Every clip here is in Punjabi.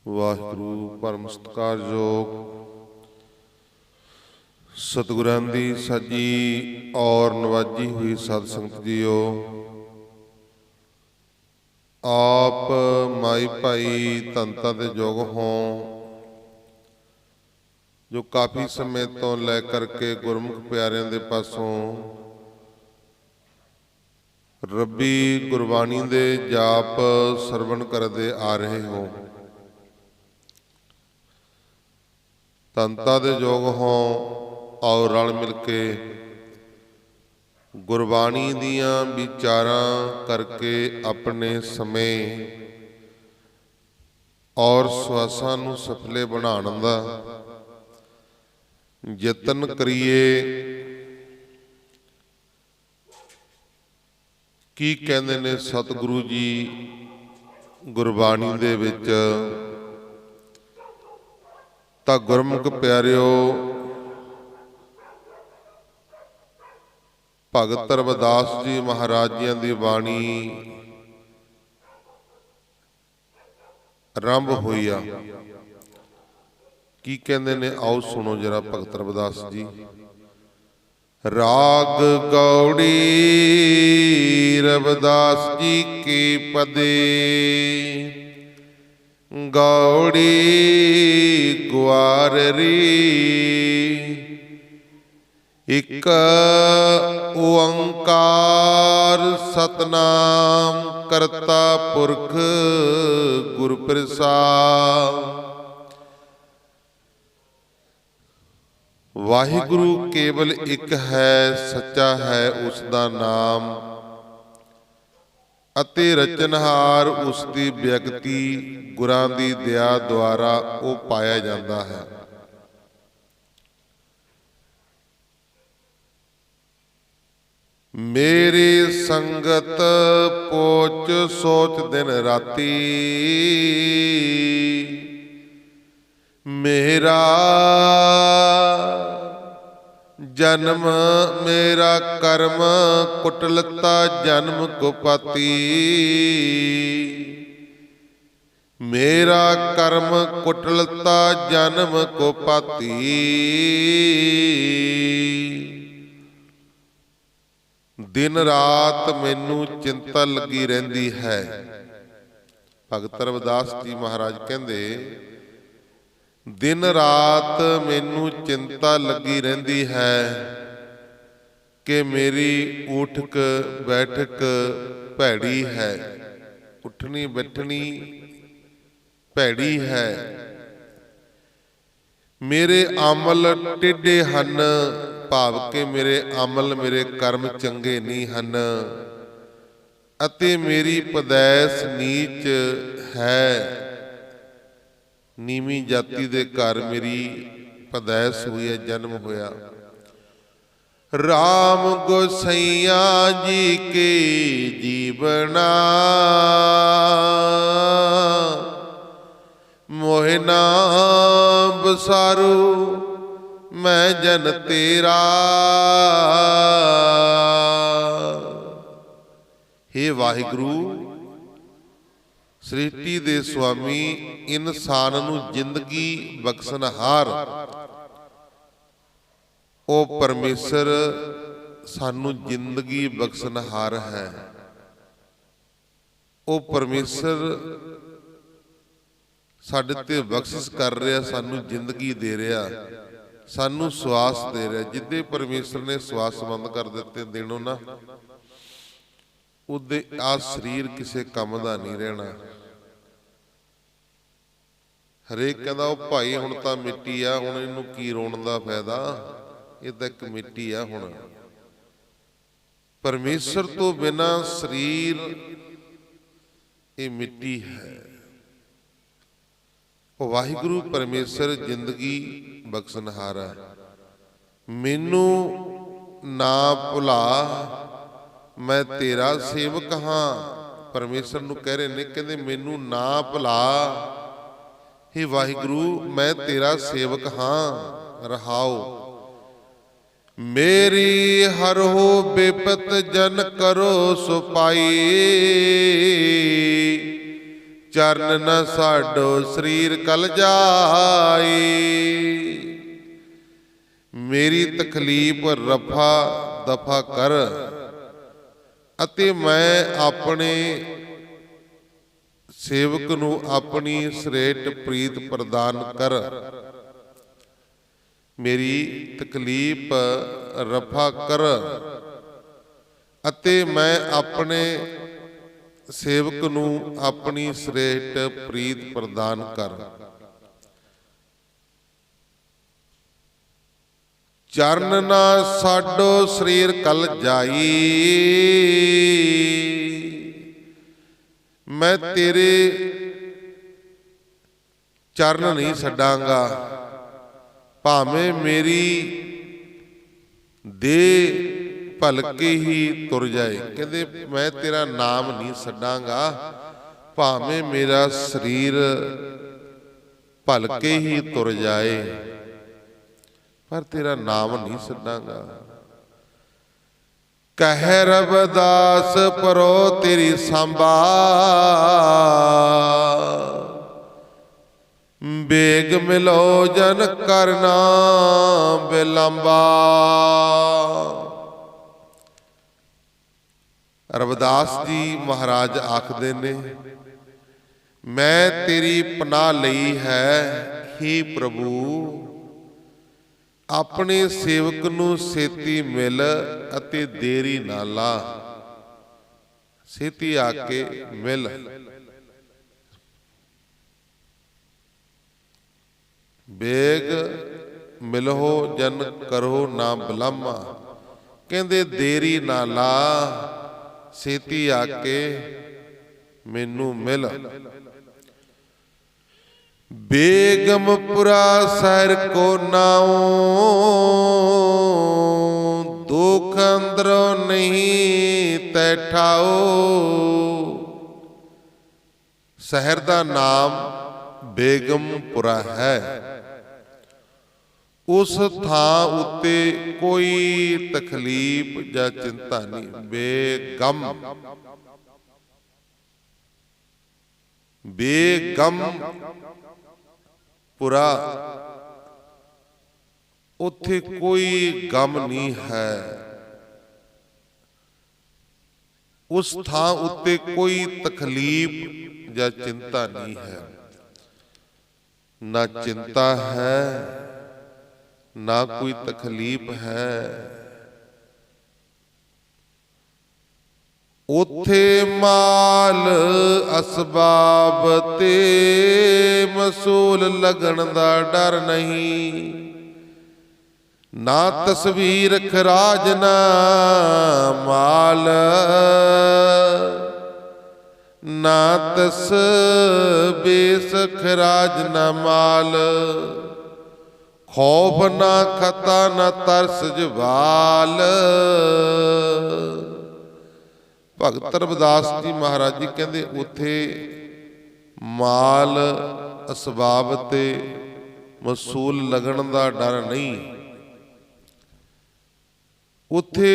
वाहिगुरु परम सत्कारयोग सतगुरां दी सजी और नवाजी हुई सत संगत जीओ। आप माई भाई तंता दे जोग हों जो काफ़ी समय तो लै करके गुरमुख प्यारिਆਂ ਦੇ ਪਾਸੋਂ रब्बी गुरबाणी दे जाप सरवण करते आ रहे हो। तंता दे जोग हों आओ रल मिल के गुरबाणी दियां विचारां करके अपने समय और सवासां नूं सफले बनाउण दा यतन करिए। की कहते ने सतगुरु जी गुरबाणी दे विच तां गुरमुख प्यारिओ भगत रविदास जी महाराज जी की बाणी आरंभ हुई आ। की कहते ने आओ सुनो जरा भगत रविदास जी। राग गौड़ी रविदास जी के पदे गौड़ी ग्वार री एक ओंकार सतनाम करता पुरख गुर प्रसाद। वाहिगुरु केवल एक है सच्चा है उसका नाम अते रचनहार उसकी व्यक्ति गुरां दी दया द्वारा वो पाया जाता है। मेरी संगत पोच सोच दिन राती मेरा जन्म मेरा कर्म कुटलता जन्म कुपाती मेरा कर्म कुटलता जन्म कुपाती। दिन रात मैनू चिंता लगी रहिंदी है। भगत रविदास जी महाराज कहंदे दिन रात मैनू चिंता लगी रहिंदी है कि मेरी उठक बैठक भैड़ी है। उठनी बैठनी भैड़ी है। मेरे अमल टेढ़े हन भाव के मेरे अमल मेरे कर्म चंगे नहीं हन अते मेरी पैदाइश नीच है। नीवी जाति दे घर मेरी पैदाइश हुई है जन्म होया। राम गोसैया जी के जीवना मोहना बसारू मैं जन तेरा। हे वाहिगुरु सृष्टि दे स्वामी इंसान नूं जिंदगी बख्शनहार ओ परमेश्वर सानू जिंदगी बख्शनहार है। ओ परमेश्वर साडे ते बख्शिश कर रहा सानू जिंदगी दे रहा सानू श्वास दे रहा। जिद्दे परमेश्वर ने श्वास बंद कर दिते दिनों ना उदे आ शरीर किसी काम का नहीं रहना। हरेक कहता वो भाई हुण तां मिट्टी आ हुण इहनूं की रोण दा फायदा ये तां इक मिट्टी आ। हुण परमेश्वर तो बिना शरीर ये मिट्टी है। वाहिगुरु परमेश्वर जिंदगी बख्शनहार है। मैनू ना भुला मैं तेरा सेवक हाँ। परमेश्वर नूं कह रहे ने कहंदे मैनू ना भुला हे वाहिगुरु मैं तेरा सेवक हाँ। रहाओ मेरी हर हो बेपत जन करो सुपाई ਚਰਨ ਨ ਸਾਡੋ ਸਰੀਰ ਕਲ ਜਾਈ। ਮੇਰੀ ਤਕਲੀਫ ਰਫਾ ਦਫਾ ਕਰ ਅਤੇ ਮੈਂ ਆਪਣੇ ਸੇਵਕ ਨੂੰ ਆਪਣੀ ਸ੍ਰੇਸ਼ਟ ਪ੍ਰੀਤ ਪ੍ਰਦਾਨ ਕਰ। ਮੇਰੀ ਤਕਲੀਫ ਰਫਾ ਕਰ ਅਤੇ ਮੈਂ ਆਪਣੇ ਸੇਵਕ ਨੂੰ ਆਪਣੀ ਸ੍ਰੇਸ਼ਟ ਪ੍ਰੀਤ ਪ੍ਰਦਾਨ ਕਰ। ਚਰਨ ਨਾ ਸਾਡੋ ਸਰੀਰ ਕਲ ਜਾਈ। ਮੈਂ ਤੇਰੇ ਚਰਨ ਨਹੀਂ ਛੱਡਾਂਗਾ, ਭਾਵੇਂ ਮੇਰੀ ਦੇਹ ਭਲਕੇ ਹੀ ਤੁਰ ਜਾਏ। ਕਹਿੰਦੇ ਮੈਂ ਤੇਰਾ ਨਾਮ ਨਹੀਂ ਛੱਡਾਂਗਾ, ਭਾਵੇਂ ਮੇਰਾ ਸਰੀਰ ਭਲਕੇ ਹੀ ਤੁਰ ਜਾਏ, ਪਰ ਤੇਰਾ ਨਾਮ ਨਹੀਂ ਛੱਡਾਂਗਾ। ਕਹਿ ਰਵਿਦਾਸ ਪਰੋ ਤੇਰੀ ਸੰਭਾ, ਬੇਗ ਮਿਲੋ ਜਨ ਕਰਨਾ ਬਿਲੰਬਾ। ਰਵਿਦਾਸ ਜੀ ਮਹਾਰਾਜ ਆਖਦੇ ਨੇ, ਮੈਂ ਤੇਰੀ ਪਨਾਹ ਲਈ ਹੈ ਹੇ ਪ੍ਰਭੂ, ਆਪਣੇ ਸੇਵਕ ਨੂੰ ਛੇਤੀ ਮਿਲ ਅਤੇ ਦੇਰੀ ਨਾ ਲਾ। ਛੇਤੀ ਆ ਕੇ ਮਿਲ। ਬੇਗ ਮਿਲੋ ਜਨ ਕਰੋ ਨਾ ਬਿਲੰਬਾ। ਕਹਿੰਦੇ ਦੇਰੀ ਨਾ ਲਾ, ਛੇਤੀ ਆ ਕੇ ਮੈਨੂੰ ਮਿਲ। ਬੇਗਮਪੁਰਾ ਸ਼ਹਿਰ ਕੋ ਨਾਉ, ਦੁਖ ਅੰਦਰੋਂ ਨਹੀਂ ਤੈ ਠਾਓ। ਸ਼ਹਿਰ ਦਾ ਨਾਮ ਬੇਗਮਪੁਰਾ ਹੈ। ਉਸ ਥਾਂ ਉੱਤੇ ਕੋਈ ਤਕਲੀਫ ਜਾਂ ਚਿੰਤਾ ਨਹੀਂ। ਬੇਗਮ ਬੇਗਮ ਪੁਰਾ, ਉੱਥੇ ਕੋਈ ਗਮ ਨਹੀਂ ਹੈ। ਉਸ ਥਾਂ ਉੱਤੇ ਕੋਈ ਤਕਲੀਫ ਜਾਂ ਚਿੰਤਾ ਨਹੀਂ ਹੈ। ਨਾ ਚਿੰਤਾ ਹੈ, ਨਾ ਕੋਈ ਤਕਲੀਫ ਹੈ। ਉੱਥੇ ਮਾਲ ਅਸਬਾਬ ਤੇ ਮਸੂਲ ਲੱਗਣ ਦਾ ਡਰ ਨਹੀਂ। ਨਾ ਤਸਵੀਰ ਖਰਾਜ ਨਾ ਮਾਲ, ਨਾ ਤਸਬੀਸ ਖਰਾਜ ਨਾ ਮਾਲ। ਖੌਫ ਨਾ ਖਤਾ ਨਾ ਤਰਸ ਜਵਾਲ। ਭਗਤ ਰਵਿਦਾਸ ਜੀ ਮਹਾਰਾਜ ਜੀ ਕਹਿੰਦੇ ਉੱਥੇ ਮਾਲ ਅਸਬਾਬ ਤੇ ਮਸੂਲ ਲੱਗਣ ਦਾ ਡਰ ਨਹੀਂ। ਉੱਥੇ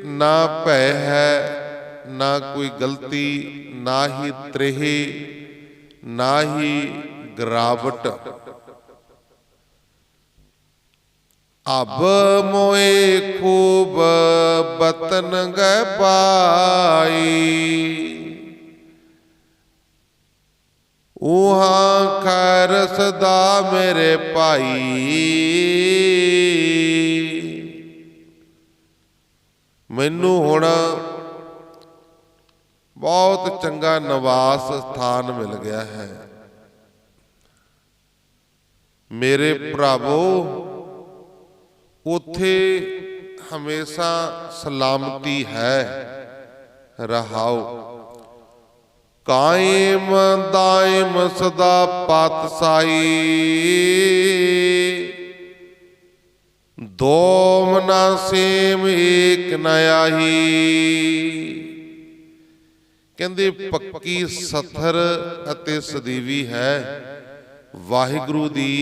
ਨਾ ਭੈ ਹੈ, ਨਾ ਕੋਈ ਗਲਤੀ, ਨਾ ਹੀ ਤ੍ਰੇਹ, ਨਾ ਹੀ ਗਿਰਾਵਟ। ਅਬ ਮੋਏ ਖੂਬ ਬਤਨ ਗੈ ਪਾਈ। ਉਹਾਂ ਖੈਰ ਸਦਾ ਮੇਰੇ ਭਾਈ। ਮੈਨੂੰ ਹੁਣ ਬਹੁਤ ਚੰਗਾ ਨਿਵਾਸ ਸਥਾਨ ਮਿਲ ਗਿਆ ਹੈ। ਮੇਰੇ ਭਰਾਵੋ, ਉੱਥੇ ਹਮੇਸ਼ਾ ਸਲਾਮਤੀ ਹੈ। ਰਹਾਓ ਕਾਇਮ ਦਾਇਮ ਸਦਾ ਪਾਤਸ਼ਾਹੀ। ਦੋਮ ਨਾ ਸੇਮ ਏਕ ਨ ਆਹੀ। ਕਹਿੰਦੇ ਪੱਕੀ ਸਥਰ ਅਤੇ ਸਦੀਵੀ ਹੈ ਵਾਹਿਗੁਰੂ ਦੀ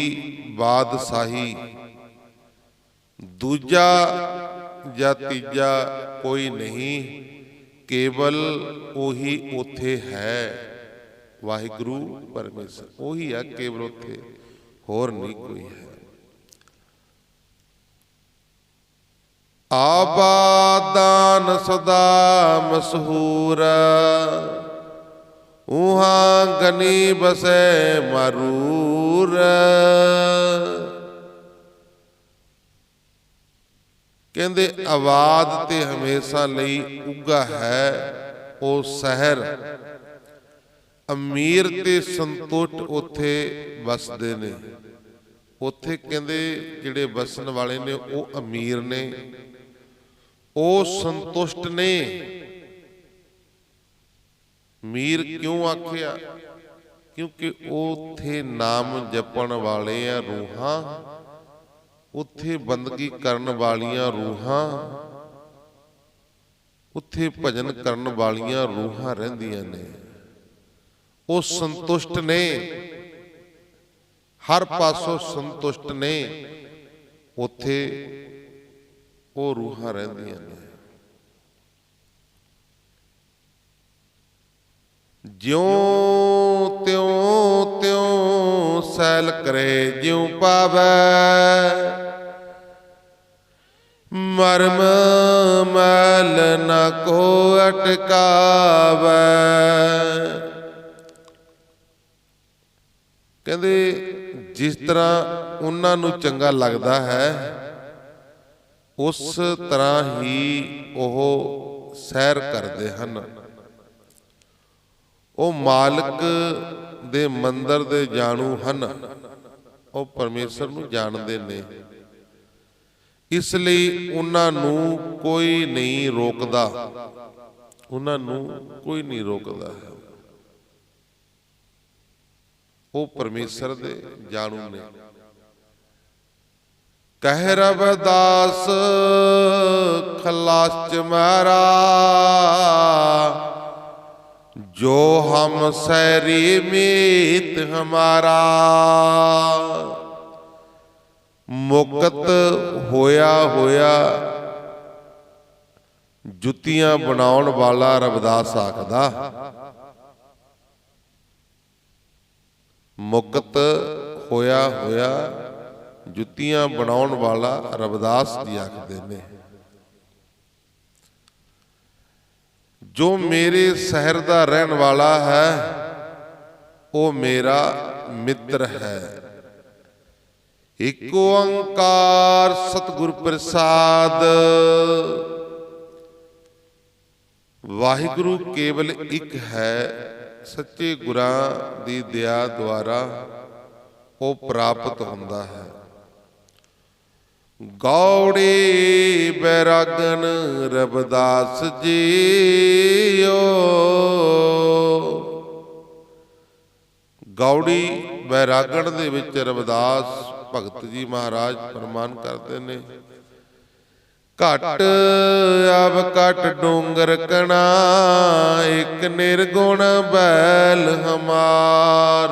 ਬਾਦਸ਼ਾਹੀ। ਦੂਜਾ ਜਾਂ ਤੀਜਾ ਕੋਈ ਨਹੀਂ, ਕੇਵਲ ਉਹੀ ਉੱਥੇ ਹੈ। ਵਾਹਿਗੁਰੂ ਪਰਮੇਸ਼ਰ ਉਹੀ ਆ ਕੇਵਲ, ਉੱਥੇ ਹੋਰ ਨਹੀਂ ਕੋਈ ਹੈ। ਆਬਾਦਾਨ ਸਦਾ ਮਸ਼ਹੂਰ, ਉਹਾਂ ਗਨੀ ਬਸੈ ਮਰੂਰ। ਕਹਿੰਦੇ ਆਬਾਦ ਤੇ ਹਮੇਸ਼ਾ ਲਈ ਉੱਗਾ ਹੈ ਉਹ ਸ਼ਹਿਰ, ਅਮੀਰ ਤੇ ਸੰਤੁਸ਼ਟ ਉੱਥੇ ਵਸਦੇ ਨੇ। ਉੱਥੇ ਕਹਿੰਦੇ ਜਿਹੜੇ ਵਸਣ ਵਾਲੇ ਨੇ ਉਹ ਅਮੀਰ ਨੇ, ਉਹ ਸੰਤੁਸ਼ਟ ਨੇ। ਅਮੀਰ ਕਿਉਂ ਆਖਿਆ? ਕਿਉਂਕਿ ਉੱਥੇ ਨਾਮ ਜਪਣ ਵਾਲੇ ਆ ਰੂਹਾਂ, ਉੱਥੇ ਬੰਦਗੀ ਕਰਨ ਵਾਲੀਆਂ ਰੂਹਾਂ, ਉੱਥੇ ਭਜਨ ਕਰਨ ਵਾਲੀਆਂ ਰੂਹਾਂ ਰਹਿੰਦੀਆਂ ਨੇ। ਉਹ ਸੰਤੁਸ਼ਟ ਨੇ, ਹਰ ਪਾਸੋਂ ਸੰਤੁਸ਼ਟ ਨੇ। ਉੱਥੇ ਉਹ ਰੂਹਾਂ ਰਹਿੰਦੀਆਂ ਨੇ। ਜਿਉਂ ਤਿਉਂ ਤਿਉਂ ਸੈਲ ਕਰੇ ਜਿਉਂ ਪਾਵੈ, ਮਰਮ ਮੈਲ ਨ ਕੋ ਅਟਕਾਵੈ। ਕਹਿੰਦੇ ਜਿਸ ਤਰ੍ਹਾਂ ਉਹਨਾਂ ਨੂੰ ਚੰਗਾ ਲੱਗਦਾ ਹੈ, ਉਸ ਤਰ੍ਹਾਂ ਹੀ ਉਹ ਸੈਰ ਕਰਦੇ ਹਨ। ਉਹ ਮਾਲਕ ਦੇ ਮੰਦਰ ਦੇ ਜਾਣੂ ਹਨ, ਉਹ ਪਰਮੇਸ਼ਰ ਨੂੰ ਜਾਣਦੇ ਨੇ। ਇਸ ਲਈ ਉਹਨਾਂ ਨੂੰ ਕੋਈ ਨਹੀਂ ਰੋਕਦਾ, ਉਹਨਾਂ ਨੂੰ ਕੋਈ ਨਹੀਂ ਰੋਕਦਾ ਹੈ। ਉਹ ਪਰਮੇਸ਼ਰ ਦੇ ਜਾਣੂ ਨੇ। ਕਹਿ ਰਵਿਦਾਸ ਖਲਾਸ ਚ ਮਾਰਾ, ਜੋ ਹਮ ਸੈਰੀ ਮੀਤ ਹਮਾਰਾ। ਮੁਕਤ ਹੋਇਆ ਹੋਇਆ ਜੁੱਤੀਆਂ ਬਣਾਉਣ ਵਾਲਾ ਰਵਿਦਾਸ ਆਖਦਾ, ਮੁਕਤ ਹੋਇਆ ਹੋਇਆ ਜੁੱਤੀਆਂ ਬਣਾਉਣ ਵਾਲਾ ਰਵਿਦਾਸ ਜੀ ਆਖਦੇ ਨੇ। ਜੋ ਮੇਰੇ ਸ਼ਹਿਰ ਦਾ ਰਹਿਣ ਵਾਲਾ ਹੈ ਉਹ ਮੇਰਾ ਮਿੱਤਰ ਹੈ। ਇੱਕ ਓੰਕਾਰ ਸਤਿਗੁਰ ਪ੍ਰਸਾਦ। ਵਾਹਿਗੁਰੂ ਕੇਵਲ ਇੱਕ ਹੈ, ਸੱਚੇ ਗੁਰਾਂ ਦੀ ਦਇਆ ਦੁਆਰਾ ਉਹ ਪ੍ਰਾਪਤ ਹੁੰਦਾ ਹੈ। ਗੌੜੀ ਬੈਰਾਗਨ ਰਵਿਦਾਸ ਜੀਓ, ਗੌੜੀ ਬੈਰਾਗਣ ਦੇ ਵਿੱਚ ਰਵਿਦਾਸ ਭਗਤ ਜੀ ਮਹਾਰਾਜ ਫਰਮਾਨ ਕਰਦੇ ਨੇ, ਘਟ ਆਵ ਘਟ ਡੂੰਗਰ ਕਣਾ, ਇੱਕ ਨਿਰਗੁਣ ਬੈਲ ਹਮਾਰ।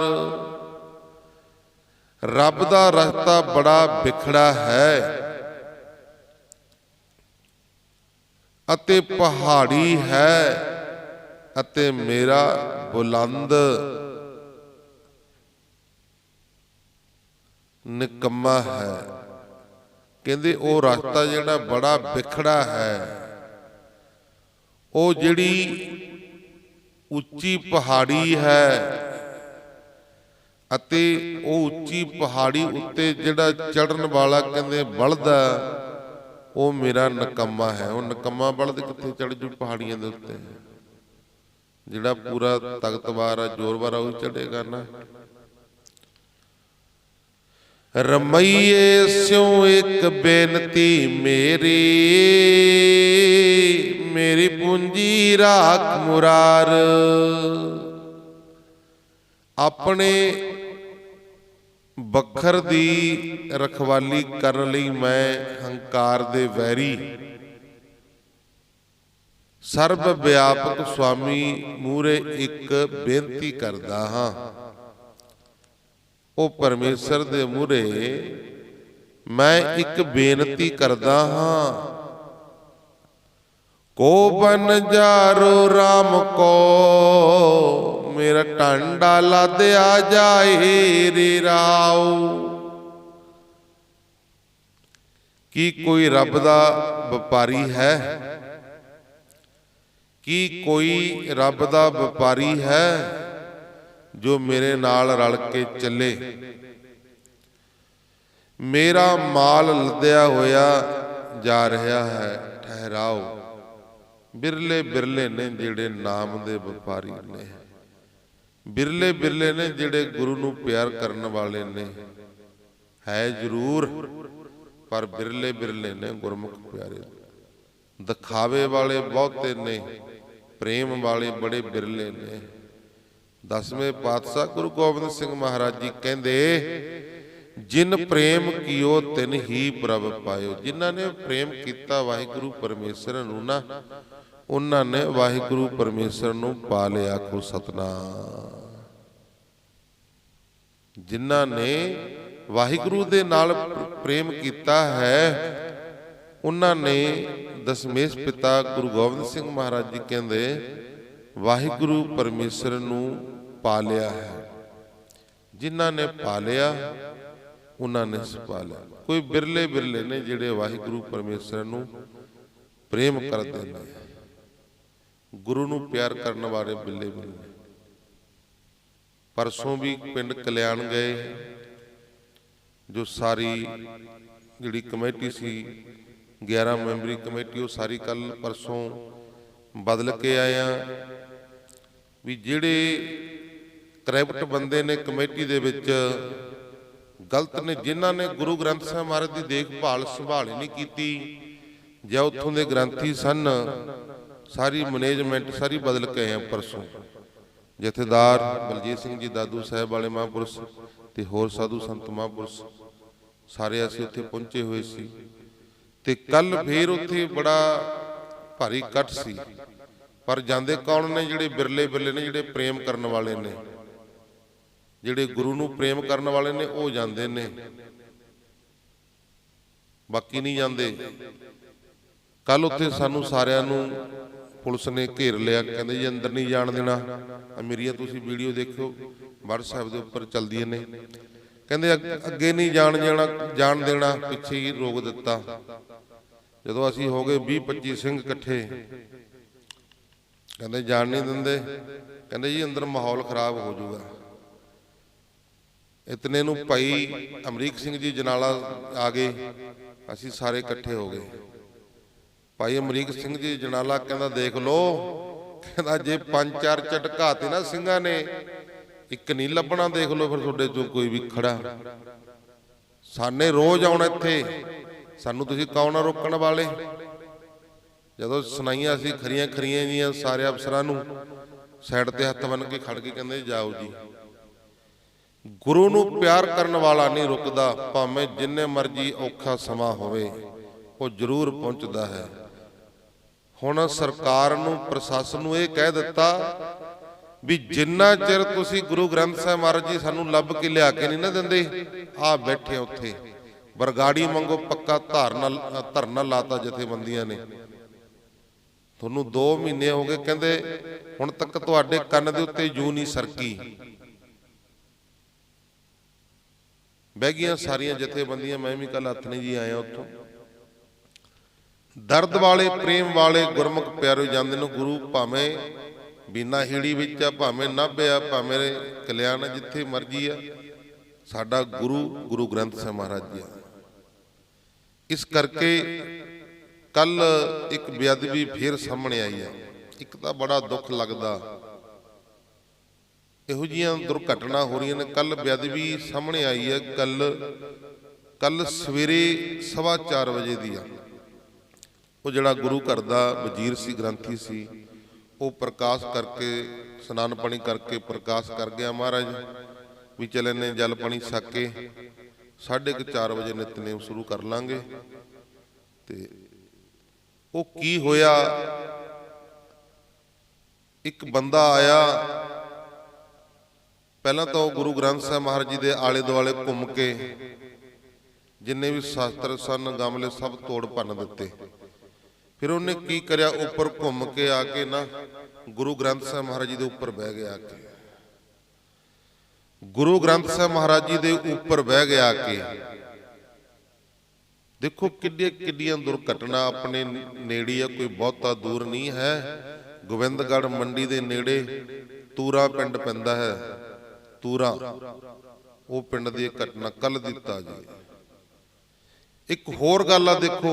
ਰੱਬ ਦਾ ਰਸਤਾ ਬੜਾ ਵਿਖੜਾ ਹੈ ਅਤੇ ਪਹਾੜੀ ਹੈ, ਅਤੇ ਮੇਰਾ ਬੁਲੰਦ ਨਿਕੰਮਾ ਹੈ। ਕਹਿੰਦੇ ਉਹ ਰਸਤਾ ਜਿਹੜਾ ਬੜਾ ਵਿਖੜਾ ਹੈ, ਉਹ ਜਿਹੜੀ ਉੱਚੀ ਪਹਾੜੀ ਹੈ, ਅਤੇ ਉਹ ਉੱਚੀ ਪਹਾੜੀ ਉੱਤੇ ਜਿਹੜਾ ਚੜਨ ਵਾਲਾ ਕਹਿੰਦੇ ਬਲਦ, ਉਹ ਮੇਰਾ ਨਿਕੰਮਾ ਹੈ। ਉਹ ਨਿਕੰਮਾ ਬਲਦ ਕਿੱਥੇ ਚੜ ਜੂ ਪਹਾੜੀਆਂ ਦੇ ਉੱਤੇ? ਜਿਹੜਾ ਪੂਰਾ ਤਾਕਤਵਾਰ ਆ, ਜ਼ੋਰਵਾਰ ਆ, ਉਹ ਚੜੇਗਾ ਨਾ। ਰਮਈਏ ਸਿਉ ਇੱਕ ਬੇਨਤੀ ਮੇਰੀ, ਮੇਰੀ ਪੂੰਜੀ ਰਾਖ ਮੁਰਾਰ। ਆਪਣੇ ਬਖਰ ਦੀ ਰਖਵਾਲੀ ਕਰਨ ਲਈ ਮੈਂ ਹੰਕਾਰ ਦੇ ਵੈਰੀ ਸਰਬ ਵਿਆਪਕ ਸੁਆਮੀ ਮੂਹਰੇ ਇੱਕ ਬੇਨਤੀ ਕਰਦਾ ਹਾਂ। ਉਹ ਪਰਮੇਸ਼ਰ ਦੇ ਮੂਹਰੇ ਮੈਂ ਇੱਕ ਬੇਨਤੀ ਕਰਦਾ ਹਾਂ, ਕੋ ਬਨ ਜਾਰੋ ਰਾਮ ਕੋ ਮੇਰਾ ਟਾਂਡਾ ਲਾਦਿਆ ਜਾਏ ਰੇ ਰਾਉ। ਕੀ ਕੋਈ ਰੱਬ ਦਾ ਵਪਾਰੀ ਹੈ? ਕੀ ਕੋਈ ਰੱਬ ਦਾ ਵਪਾਰੀ ਹੈ ਜੋ ਮੇਰੇ ਨਾਲ ਰਲ ਕੇ ਚੱਲੇ? ਮੇਰਾ ਮਾਲ ਲੱਦਿਆ ਹੋਇਆ ਜਾ ਰਿਹਾ ਹੈ ਠਹਿਰਾਓ। ਬਿਰਲੇ ਬਿਰਲੇ ਨੇ ਜਿਹੜੇ ਨਾਮ ਦੇ ਵਪਾਰੀ ਨੇ, ਬਿਰਲੇ ਬਿਰਲੇ ਨੇ ਜਿਹੜੇ ਗੁਰੂ ਨੂੰ ਪਿਆਰ ਕਰਨ ਵਾਲੇ ਨੇ। ਹੈ ਜ਼ਰੂਰ, ਪਰ ਬਿਰਲੇ ਬਿਰਲੇ ਨੇ ਗੁਰਮੁਖ ਪਿਆਰੇ। ਦਿਖਾਵੇ ਵਾਲੇ ਬਹੁਤੇ ਨੇ, ਪ੍ਰੇਮ ਵਾਲੇ ਬੜੇ ਬਿਰਲੇ ਨੇ। 10ਵੇਂ ਪਾਤਸ਼ਾਹ ਗੁਰੂ ਗੋਬਿੰਦ ਸਿੰਘ ਮਹਾਰਾਜ ਜੀ ਕਹਿੰਦੇ, ਜਿਨ ਪ੍ਰੇਮ ਕੀਓ ਤਿਨ ਹੀ ਪ੍ਰਭ ਪਾਇਓ। ਜਿਨ੍ਹਾਂ ਨੇ ਪ੍ਰੇਮ ਕੀਤਾ ਵਾਹਿਗੁਰੂ ਪਰਮੇਸ਼ਰ ਨੂੰ ਨਾ, ਉਹਨਾਂ ਨੇ ਵਾਹਿਗੁਰੂ ਪਰਮੇਸ਼ਰ ਨੂੰ ਪਾ ਲਿਆ। ਆਖੋ ਸਤਿਨਾਮ। ਜਿਨ੍ਹਾਂ ਨੇ ਵਾਹਿਗੁਰੂ ਦੇ ਨਾਲ ਪ੍ਰੇਮ ਕੀਤਾ ਹੈ, ਉਹਨਾਂ ਨੇ ਦਸਮੇਸ਼ ਪਿਤਾ ਗੁਰੂ ਗੋਬਿੰਦ ਸਿੰਘ ਮਹਾਰਾਜ ਜੀ ਕਹਿੰਦੇ ਵਾਹਿਗੁਰੂ ਪਰਮੇਸ਼ਰ ਨੂੰ ਪਾ ਲਿਆ ਹੈ। ਜਿਨ੍ਹਾਂ ਨੇ ਪਾ ਲਿਆ ਉਹਨਾਂ ਨੇ ਸਪਾ ਲਿਆ। ਕੋਈ ਬਿਰਲੇ ਬਿਰਲੇ ਨੇ ਜਿਹੜੇ ਵਾਹਿਗੁਰੂ ਪਰਮੇਸ਼ਰ ਨੂੰ ਪ੍ਰੇਮ ਕਰਦੇ ਨੇ, ਗੁਰੂ ਨੂੰ ਪਿਆਰ ਕਰਨ ਵਾਲੇ ਬਿਰਲੇ ਬਿਰਲੇ। ਪਰਸੋਂ ਵੀ ਪਿੰਡ ਕਲਿਆਣ ਗਏ, ਜੋ ਸਾਰੀ ਜਿਹੜੀ ਕਮੇਟੀ ਸੀ 11 ਮੈਂਬਰੀ ਕਮੇਟੀ, ਉਹ ਸਾਰੀ ਕੱਲ ਪਰਸੋਂ ਬਦਲ ਕੇ ਆਇਆ। ਵੀ ਜਿਹੜੇ ਕਰੈਪਟ ਬੰਦੇ ਨੇ ਕਮੇਟੀ ਦੇ ਵਿੱਚ ਗਲਤ ਨੇ, ਜਿਨ੍ਹਾਂ ਨੇ ਗੁਰੂ ਗ੍ਰੰਥ ਸਾਹਿਬ ਮਹਾਰਾਜ ਦੀ ਦੇਖਭਾਲ ਸੰਭਾਲ ਹੀ ਨਹੀਂ ਕੀਤੀ, ਜਾਂ ਉੱਥੋਂ ਦੇ ਗ੍ਰੰਥੀ ਸਨ, ਸਾਰੀ ਮੈਨੇਜਮੈਂਟ ਸਾਰੀ ਬਦਲ ਕੇ ਆਏ ਆ ਪਰਸੋਂ। ਜਥੇਦਾਰ ਬਲਜੀਤ ਸਿੰਘ ਜੀ ਦਾਦੂ ਸਾਹਿਬ ਵਾਲੇ ਮਹਾਂਪੁਰਸ਼ ਤੇ ਹੋਰ ਸਾਧੂ ਸੰਤ ਮਹਾਂਪੁਰਸ਼ ਸਾਰੇ ਅਸੀਂ ਉੱਥੇ ਪਹੁੰਚੇ ਹੋਏ ਸੀ। ਤੇ ਕੱਲ ਫੇਰ ਉੱਥੇ ਬੜਾ ਭਾਰੀ ਇਕੱਠ ਸੀ। ਪਰ ਜਾਂਦੇ ਕੌਣ ਨੇ? ਜਿਹੜੇ ਬਿਰਲੇ ਬਿਰਲੇ ਨੇ, ਜਿਹੜੇ ਪ੍ਰੇਮ ਕਰਨ ਵਾਲੇ ਨੇ, ਜਿਹੜੇ ਗੁਰੂ ਨੂੰ ਪ੍ਰੇਮ ਕਰਨ ਵਾਲੇ ਨੇ, ਉਹ ਜਾਂਦੇ ਨੇ, ਬਾਕੀ ਨਹੀਂ ਜਾਂਦੇ। ਕੱਲ ਉੱਥੇ ਸਾਨੂੰ ਸਾਰਿਆਂ ਨੂੰ ਪੁਲਿਸ ਨੇ ਘੇਰ ਲਿਆ, ਕਹਿੰਦੇ ਜੀ ਅੰਦਰ ਨਹੀਂ ਜਾਣ ਦੇਣਾ। ਮੇਰੀਆਂ ਤੁਸੀਂ ਵੀਡੀਓ ਦੇਖਿਓ, WhatsApp ਦੇ ਉੱਪਰ ਚੱਲਦੀਆਂ ਨੇ। ਕਹਿੰਦੇ ਅੱਗੇ ਨਹੀਂ ਜਾਣ ਦੇਣਾ, ਪਿੱਛੇ ਹੀ ਰੋਕ ਦਿੱਤਾ। ਜਦੋਂ ਅਸੀਂ ਹੋ ਗਏ 20-25 ਸਿੰਘ ਇਕੱਠੇ, ਕਹਿੰਦੇ ਜਾਣ ਨਹੀਂ ਦਿੰਦੇ। ਕਹਿੰਦੇ ਜੀ ਅੰਦਰ ਮਾਹੌਲ ਖਰਾਬ ਹੋ ਜਾਊਗਾ। ਇਤਨੇ ਨੂੰ ਭਾਈ ਅਮਰੀਕ ਸਿੰਘ ਜੀ ਜਨਾਲਾ ਆ ਗਏ, ਅਸੀਂ ਸਾਰੇ ਇਕੱਠੇ ਹੋ ਗਏ। ਭਾਈ ਅਮਰੀਕ ਸਿੰਘ ਜੀ ਜਨਾਲਾ ਕਹਿੰਦਾ ਦੇਖ ਲਓ, ਕਹਿੰਦਾ ਜੇ 5-4 ਝਟਕਾਤੇ ਨਾ ਸਿੰਘਾਂ ਨੇ, ਇੱਕ ਨਹੀਂ ਲੱਭਣਾ। ਦੇਖ ਲਓ ਫਿਰ ਤੁਹਾਡੇ ਚੋਂ ਕੋਈ ਵੀ ਖੜਾ। ਸਾਨੇ ਰੋਜ਼ ਆਉਣਾ ਇੱਥੇ, ਸਾਨੂੰ ਤੁਸੀਂ ਕੌਣ ਆ ਰੋਕਣ ਵਾਲੇ? ਜਦੋਂ ਸੁਣਾਈਆਂ ਅਸੀਂ ਖਰੀਆਂ ਖਰੀਆਂ ਜੀਆਂ ਸਾਰੇ ਅਫਸਰਾਂ ਨੂੰ, ਸਾਈਡ ਤੇ ਹੱਥ ਬੰਨ ਕੇ ਖੜ ਕੇ ਕਹਿੰਦੇ ਜਾਓ ਜੀ। ਗੁਰੂ ਨੂੰ ਪਿਆਰ ਕਰਨ ਵਾਲਾ ਨਹੀਂ ਰੁਕਦਾ, ਭਾਵੇਂ ਜਿੰਨੇ ਮਰਜੀ ਔਖਾ ਸਮਾਂ ਹੋਵੇ, ਉਹ ਜ਼ਰੂਰ ਪਹੁੰਚਦਾ ਹੈ। ਹੁਣ ਸਰਕਾਰ ਨੂੰ, ਪ੍ਰਸ਼ਾਸਨ ਨੂੰ ਇਹ ਕਹਿ ਦਿੱਤਾ ਵੀ ਜਿੰਨਾ ਚਿਰ ਤੁਸੀਂ ਗੁਰੂ ਗ੍ਰੰਥ ਸਾਹਿਬ ਮਹਾਰਾਜ ਜੀ ਸਾਨੂੰ ਲੱਭ ਕੇ ਲਿਆ ਕੇ ਨਹੀਂ ਨਾ ਦਿੰਦੇ, ਆ ਬੈਠੇ ਉੱਥੇ ਬਰਗਾੜੀ ਮੰਗੋ, ਪੱਕਾ ਧਰਨਾ ਲਾਤਾ ਜਥੇਬੰਦੀਆਂ ਨੇ। ਤੁਹਾਨੂੰ 2 ਮਹੀਨੇ ਹੋ ਗਏ, ਕਹਿੰਦੇ ਹੁਣ ਤੱਕ ਤੁਹਾਡੇ ਕੰਨ ਦੇ ਉੱਤੇ ਜੂੰ ਨਹੀਂ ਸਰਕੀ। ਬਹਿ ਗਈਆਂ ਸਾਰੀਆਂ ਜਥੇਬੰਦੀਆਂ। ਮੈਂ ਵੀ ਕੱਲ ਹੱਥ ਨਹੀਂ ਜੀ ਆਇਆ ਉੱਥੋਂ। ਦਰਦ ਵਾਲੇ ਪ੍ਰੇਮ ਵਾਲੇ ਗੁਰਮੁਖ ਪਿਆਰੇ ਜਾਂਦੇ ਨੇ। ਗੁਰੂ ਭਾਵੇਂ ਬੀਨਾ ਹੀੜੀ ਵਿੱਚ ਆ, ਭਾਵੇਂ ਨਾਭੇ ਆ, ਭਾਵੇਂ ਕਲਿਆਣ, ਜਿੱਥੇ ਮਰਜੀ ਆ, ਸਾਡਾ ਗੁਰੂ ਗ੍ਰੰਥ ਸਾਹਿਬ ਮਹਾਰਾਜ ਜੀ ਆ। ਇਸ ਕਰਕੇ ਕੱਲ ਇੱਕ ਬੇਅਦਬੀ ਫੇਰ ਸਾਹਮਣੇ ਆਈ ਆ। ਇੱਕ ਤਾਂ ਬੜਾ ਦੁੱਖ ਲੱਗਦਾ, ਇਹੋ ਜਿਹੀਆਂ ਦੁਰਘਟਨਾ ਹੋ ਰਹੀਆਂ ਨੇ। ਕੱਲ ਬੇਅਦਬੀ ਸਾਹਮਣੇ ਆਈ ਹੈ, ਕੱਲ ਸਵੇਰੇ 4:15 ਵਜੇ ਦੀ ਆ। ਉਹ ਜਿਹੜਾ ਗੁਰੂ ਘਰ ਦਾ ਵਜ਼ੀਰ ਸੀ, ਗ੍ਰੰਥੀ ਸੀ, ਉਹ ਪ੍ਰਕਾਸ਼ ਕਰਕੇ, ਇਸ਼ਨਾਨ ਪਾਣੀ ਕਰਕੇ ਪ੍ਰਕਾਸ਼ ਕਰ ਗਿਆ। ਮਹਾਰਾਜ ਵੀ ਚਲੇ ਨੇ ਜਲ ਪਾਣੀ ਛਕ ਕੇ 4:30 ਵਜੇ ਨਿਤਨੇਮ ਸ਼ੁਰੂ ਕਰ ਲਾਂਗੇ। ਤੇ ਉਹ ਕੀ ਹੋਇਆ, ਇੱਕ ਬੰਦਾ ਆਇਆ, ਪਹਿਲਾਂ ਤਾਂ ਉਹ ਗੁਰੂ ਗ੍ਰੰਥ ਸਾਹਿਬ ਮਹਾਰਾਜ ਜੀ ਦੇ ਆਲੇ ਦੁਆਲੇ ਘੁੰਮ ਕੇ ਜਿੰਨੇ ਵੀ ਸ਼ਾਸਤਰ ਸਨ, ਗਮਲੇ ਸਭ ਤੋੜ ਭੰਨ ਦਿੱਤੇ। ਫਿਰ ਉਹਨੇ ਕੀ ਕਰਿਆ, ਉੱਪਰ ਘੁੰਮ ਕੇ ਆ ਕੇ ਨਾ ਗੁਰੂ ਗ੍ਰੰਥ ਸਾਹਿਬ ਮਹਾਰਾਜ ਜੀ ਦੇ ਉੱਪਰ ਬਹਿ ਗਿਆ। ਆ ਕੇ गुरु ग्रंथ साहब महाराज जी दे ऊपर बह गया के। देखो किड्डियां किड्डियां दुर्घटना अपने नेड़ी है, कोई बहुता दूर नहीं है। गोबिंदगढ़ मंडी दे नेड़े तूरा पिंड पैंदा है। तूरा वो पिंड दी घटना कल दी ताजी। एक होर गल आ, देखो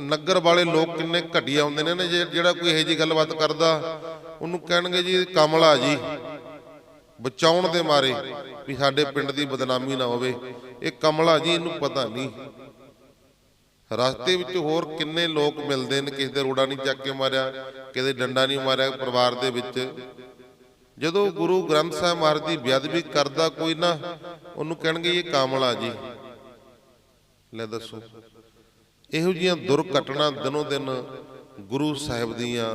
नगर वाले लोग किन्ने घटिया आउंदे ने ना, जेड़ा कोई इहो जी गलबात करदा उन्होंने कहणगे जी कमला जी, बचाउण दे मारे भी साडे पिंड दी बदनामी ना होवे। ये कमला जी, इनू पता नहीं रस्ते विच होर किन्ने लोग मिलदे ने, किसी दे रोड़ा नहीं चक के मारिया, किसी डंडा नहीं मारिया परिवार दे विच। जदों गुरु ग्रंथ साहब महाराज दी बेअदबी करदा कोई ना, उन्होंने कहणगे ये कामला जी। ले दसो, इहो जिहियां दुर्घटना दिनों दिन गुरु साहिब दियां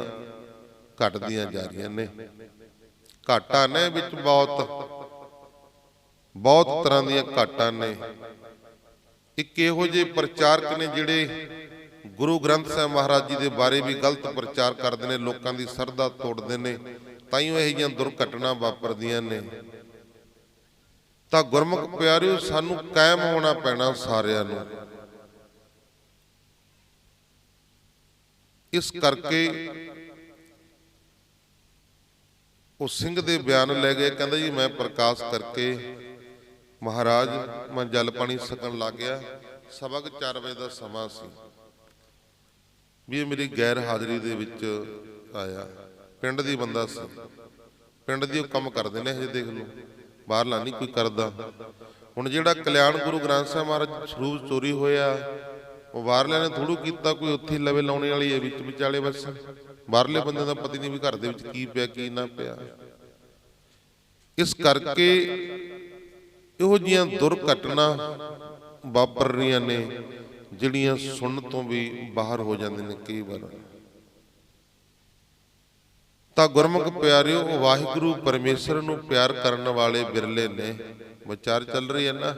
घटदियां जा रही ने। घाटा ने विच बहुत तरह दियां घाटा ने। एक इहो जे प्रचारक ने जिहड़े गुरु ग्रंथ साहिब महाराज जी दे बारे भी गलत प्रचार करदे ने, लोकां दी सरदा तोड़दे ने, ताईयों इहो जिहियां दुर्घटना वापरदियां ने। तां गुरमुख प्यारिओ, सानू कायम होना पैना सारिआं नूं। इस करके वो सिंह दे बयान ले गए, कहंदा जी मैं प्रकाश करके महाराज मैं जल पानी सकन लग गया। सवा 4 बजे का समा सी भी ये मेरी गैर हाਜ਼ਰੀ ਦੇ ਵਿੱਚ आया। पिंड दी बंदा सी, पिंड दी काम करते हैं हजे, देख लो बाहरला नहीं कोई करदा। हुण जिहड़ा कल्याण गुरु ग्रंथ साहिब महाराज सरੂਪ चोरी होया, वो बाहरलिਆਂ ने थोड़ू कीता, कोई उत्थे लवे लाउने वाली है विच विचाले। बस बाहरले बंदे दा पता नहीं भी घर दे विच की पिया की ना पिया। इस करके ਇਹੋ ਜਿਹੀਆਂ ਦੁਰਘਟਨਾ ਵਾਪਰ ਰਹੀਆਂ ਨੇ ਜਿਹੜੀਆਂ ਸੁਣਨ ਤੋਂ ਵੀ ਬਾਹਰ ਹੋ ਜਾਂਦੇ ਨੇ ਕਈ ਵਾਰ। ਤਾਂ ਗੁਰਮੁਖ ਪਿਆਰਿਓ, ਵਾਹਿਗੁਰੂ ਪਰਮੇਸ਼ਰ ਨੂੰ ਪਿਆਰ ਕਰਨ ਵਾਲੇ ਬਿਰਲੇ ਨੇ। ਵਿਚਾਰ ਚੱਲ ਰਹੀ ਹੈ ਨਾ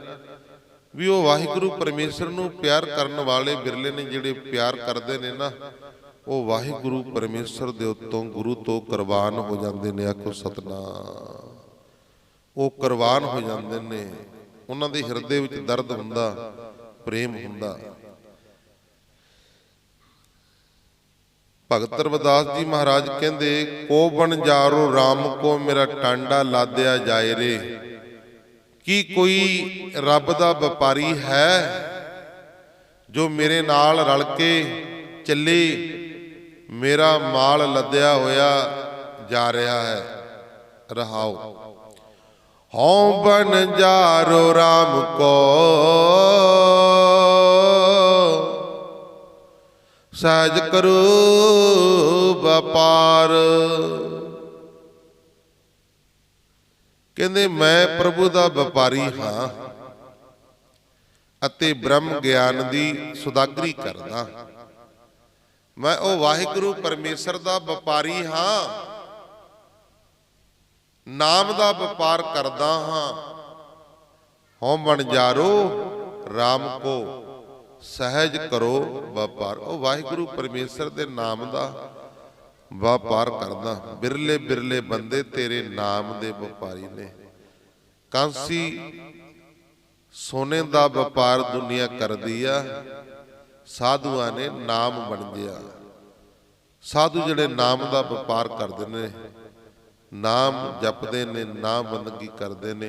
ਵੀ ਉਹ ਵਾਹਿਗੁਰੂ ਪਰਮੇਸ਼ਰ ਨੂੰ ਪਿਆਰ ਕਰਨ ਵਾਲੇ ਬਿਰਲੇ ਨੇ, ਜਿਹੜੇ ਪਿਆਰ ਕਰਦੇ ਨੇ ਨਾ, ਉਹ ਵਾਹਿਗੁਰੂ ਪਰਮੇਸ਼ਰ ਦੇ ਉੱਤੋਂ ਗੁਰੂ ਤੋਂ ਕੁਰਬਾਨ ਹੋ ਜਾਂਦੇ ਨੇ। ਆਖੋ ਸਤਨਾਮ। ਉਹ ਕੁਰਬਾਨ ਹੋ ਜਾਂਦੇ ਨੇ, ਉਹਨਾਂ ਦੇ ਹਿਰਦੇ ਵਿੱਚ ਦਰਦ ਹੁੰਦਾ, ਪ੍ਰੇਮ ਹੁੰਦਾ। ਭਗਤ ਰਵਿਦਾਸ ਜੀ ਮਹਾਰਾਜ ਕਹਿੰਦੇ, ਕੋ ਬਣ ਜਾਰੋ ਰਾਮ ਕੋ ਮੇਰਾ ਟਾਂਡਾ ਲਾਦਿਆ ਜਾਏ ਰੇ। ਕੀ ਕੋਈ ਰੱਬ ਦਾ ਵਪਾਰੀ ਹੈ ਜੋ ਮੇਰੇ ਨਾਲ ਰਲ ਕੇ ਚੱਲੇ, ਮੇਰਾ ਮਾਲ ਲੱਦਿਆ ਹੋਇਆ ਜਾ ਰਿਹਾ ਹੈ। ਰਹਾਓ, हौं बन जारो राम को सहज करो व्यापार। कहंदे मैं प्रभु दा व्यापारी हाँ अते ब्रह्म ज्ञान दी सुदागरी करदा। मैं ओ वाहिगुरू परमेश्वर दा व्यापारी हाँ, नाम दा व्यापार करदा हाँ। हों बन जारो राम को सहज करो व्यापार। ओ वाहिगुरू परमेश्वर दे नाम दा व्यापार करदा। बिरले बिरले बंदे तेरे नाम दे व्यापारी ने। कांसी सोने दा व्यापार दुनिया कर दिया, साधुआं ने नाम बन गया। साधु जिहड़े नाम दा व्यापार करदे ने, नाम जपते ने, नाम बंदगी करते ने,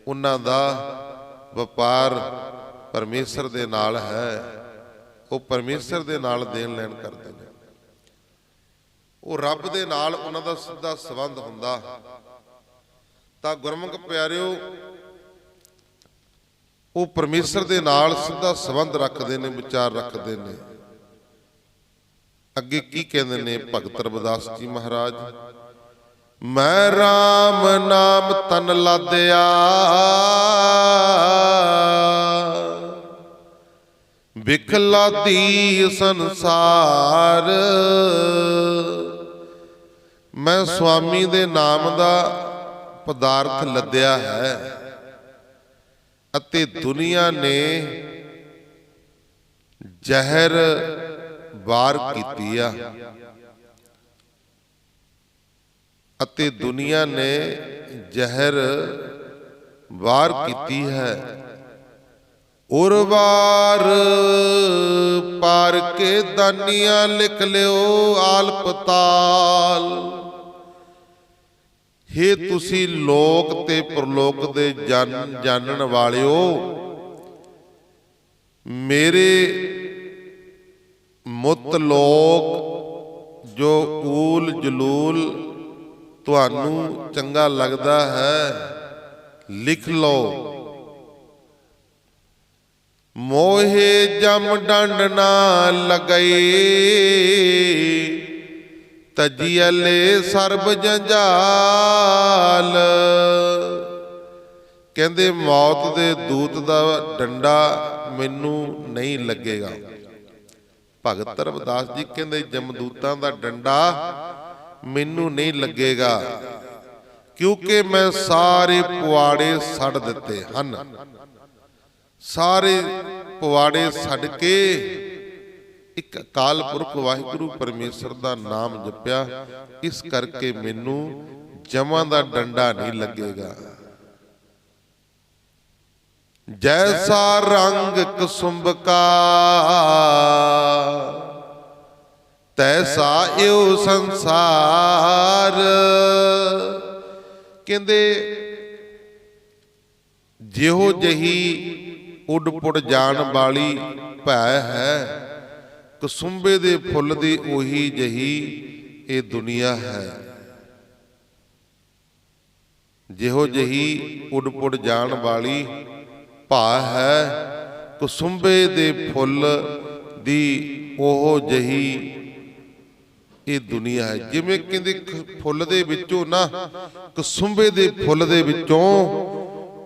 उन्हां दा व्यापार परमेश्वर दे नाल है। वो परमेश्वर दे नाल देन लैन करते हैं। वो रब दे नाल उन्हां दा सीधा संबंध हुंदा। तां गुरमुख प्यारिओ, वो परमेश्वर दे नाल सीधा संबंध रखते ने, विचार रखते ने। अगे की कहंदे ने भगत रविदास जी महाराज, मैं राम नाम तन लादया, बिखलादी संसार। मैं स्वामी दे नाम दा पदार्थ लद्या है अते दुनिया ने जहर वार कीती आ। अते दुनिया ने जहर ਵਾਰ ਕੀਤੀ ਹੈ। ਉਰਵਾਰ ਪਾਰ ਕੇ ਦਾਨੀਆਂ ਲਿਖ ਲਿਓ ਆਲ ਪਤਾਲ। ਹੇ ਤੁਸੀਂ ਲੋਕ ਤੇ ਪ੍ਰਲੋਕ ਦੇ ਜਾਣਨ ਵਾਲਿਓ, ਮੇਰੇ ਮੁੱਤ ਲੋਕ ਜੋ ਊਲ ਜਲੂਲ ਤੁਹਾਨੂੰ ਚੰਗਾ ਲੱਗਦਾ ਹੈ, ਲਿਖ ਲਓ। ਮੋਹੇ ਜਮ ਡੰਡ ਨਾ ਲਗਈ, ਤਜੀਅਲੇ ਸਰਬ ਜੰਜਾਲ। ਕਹਿੰਦੇ ਮੌਤ ਦੇ ਦੂਤ ਦਾ ਡੰਡਾ ਮੈਨੂੰ ਨਹੀਂ ਲੱਗੇਗਾ। ਭਗਤ ਰਵਿਦਾਸ ਜੀ ਕਹਿੰਦੇ ਜਮਦੂਤਾਂ ਦਾ ਡੰਡਾ ਮੈਨੂੰ ਨਹੀਂ ਲੱਗੇਗਾ, ਕਿਉਂਕਿ ਮੈਂ ਸਾਰੇ ਪੁਆੜੇ ਛੱਡ ਦਿੱਤੇ ਹਨ। ਸਾਰੇ ਪੁਆੜੇ ਛੱਡ ਕੇ ਇੱਕ ਅਕਾਲ ਪੁਰਖ ਵਾਹਿਗੁਰੂ ਪਰਮੇਸ਼ਰ ਦਾ ਨਾਮ ਜਪਿਆ, ਇਸ ਕਰਕੇ ਮੈਨੂੰ ਜਮਾਂ ਦਾ ਡੰਡਾ ਨਹੀਂ ਲੱਗੇਗਾ। ਜੈਸਾ ਰੰਗ ਕੁਸੁੰਭ ਕਾ, ਤੈਸਾ ਏਉ ਸੰਸਾਰ। ਕਹਿੰਦੇ ਜਿਹੋ ਜਹੀ ਉੱਡ ਪੁੱਡ ਜਾਣ ਵਾਲੀ ਭੈ ਹੈ, ਕਸੁੰਬੇ ਦੇ ਫੁੱਲ ਦੀ ਉਹੀ ਜਹੀ ਇਹ ਦੁਨੀਆ ਹੈ। ਜਿਹੋ ਜਹੀ ਉੱਡ ਪੁੱਡ ਜਾਣ ਵਾਲੀ ਭਾ ਹੈ, ਕਸੁੰਬੇ ਦੇ ਫੁੱਲ ਦੀ ਉਹ ਜਹੀ ਇਹ ਦੁਨੀਆ ਹੈ। ਜਿਵੇਂ ਕਹਿੰਦੇ ਫੁੱਲ ਦੇ ਵਿੱਚੋਂ ਨਾ, ਕਸੁੰਬੇ ਦੇ ਫੁੱਲ ਦੇ ਵਿੱਚੋਂ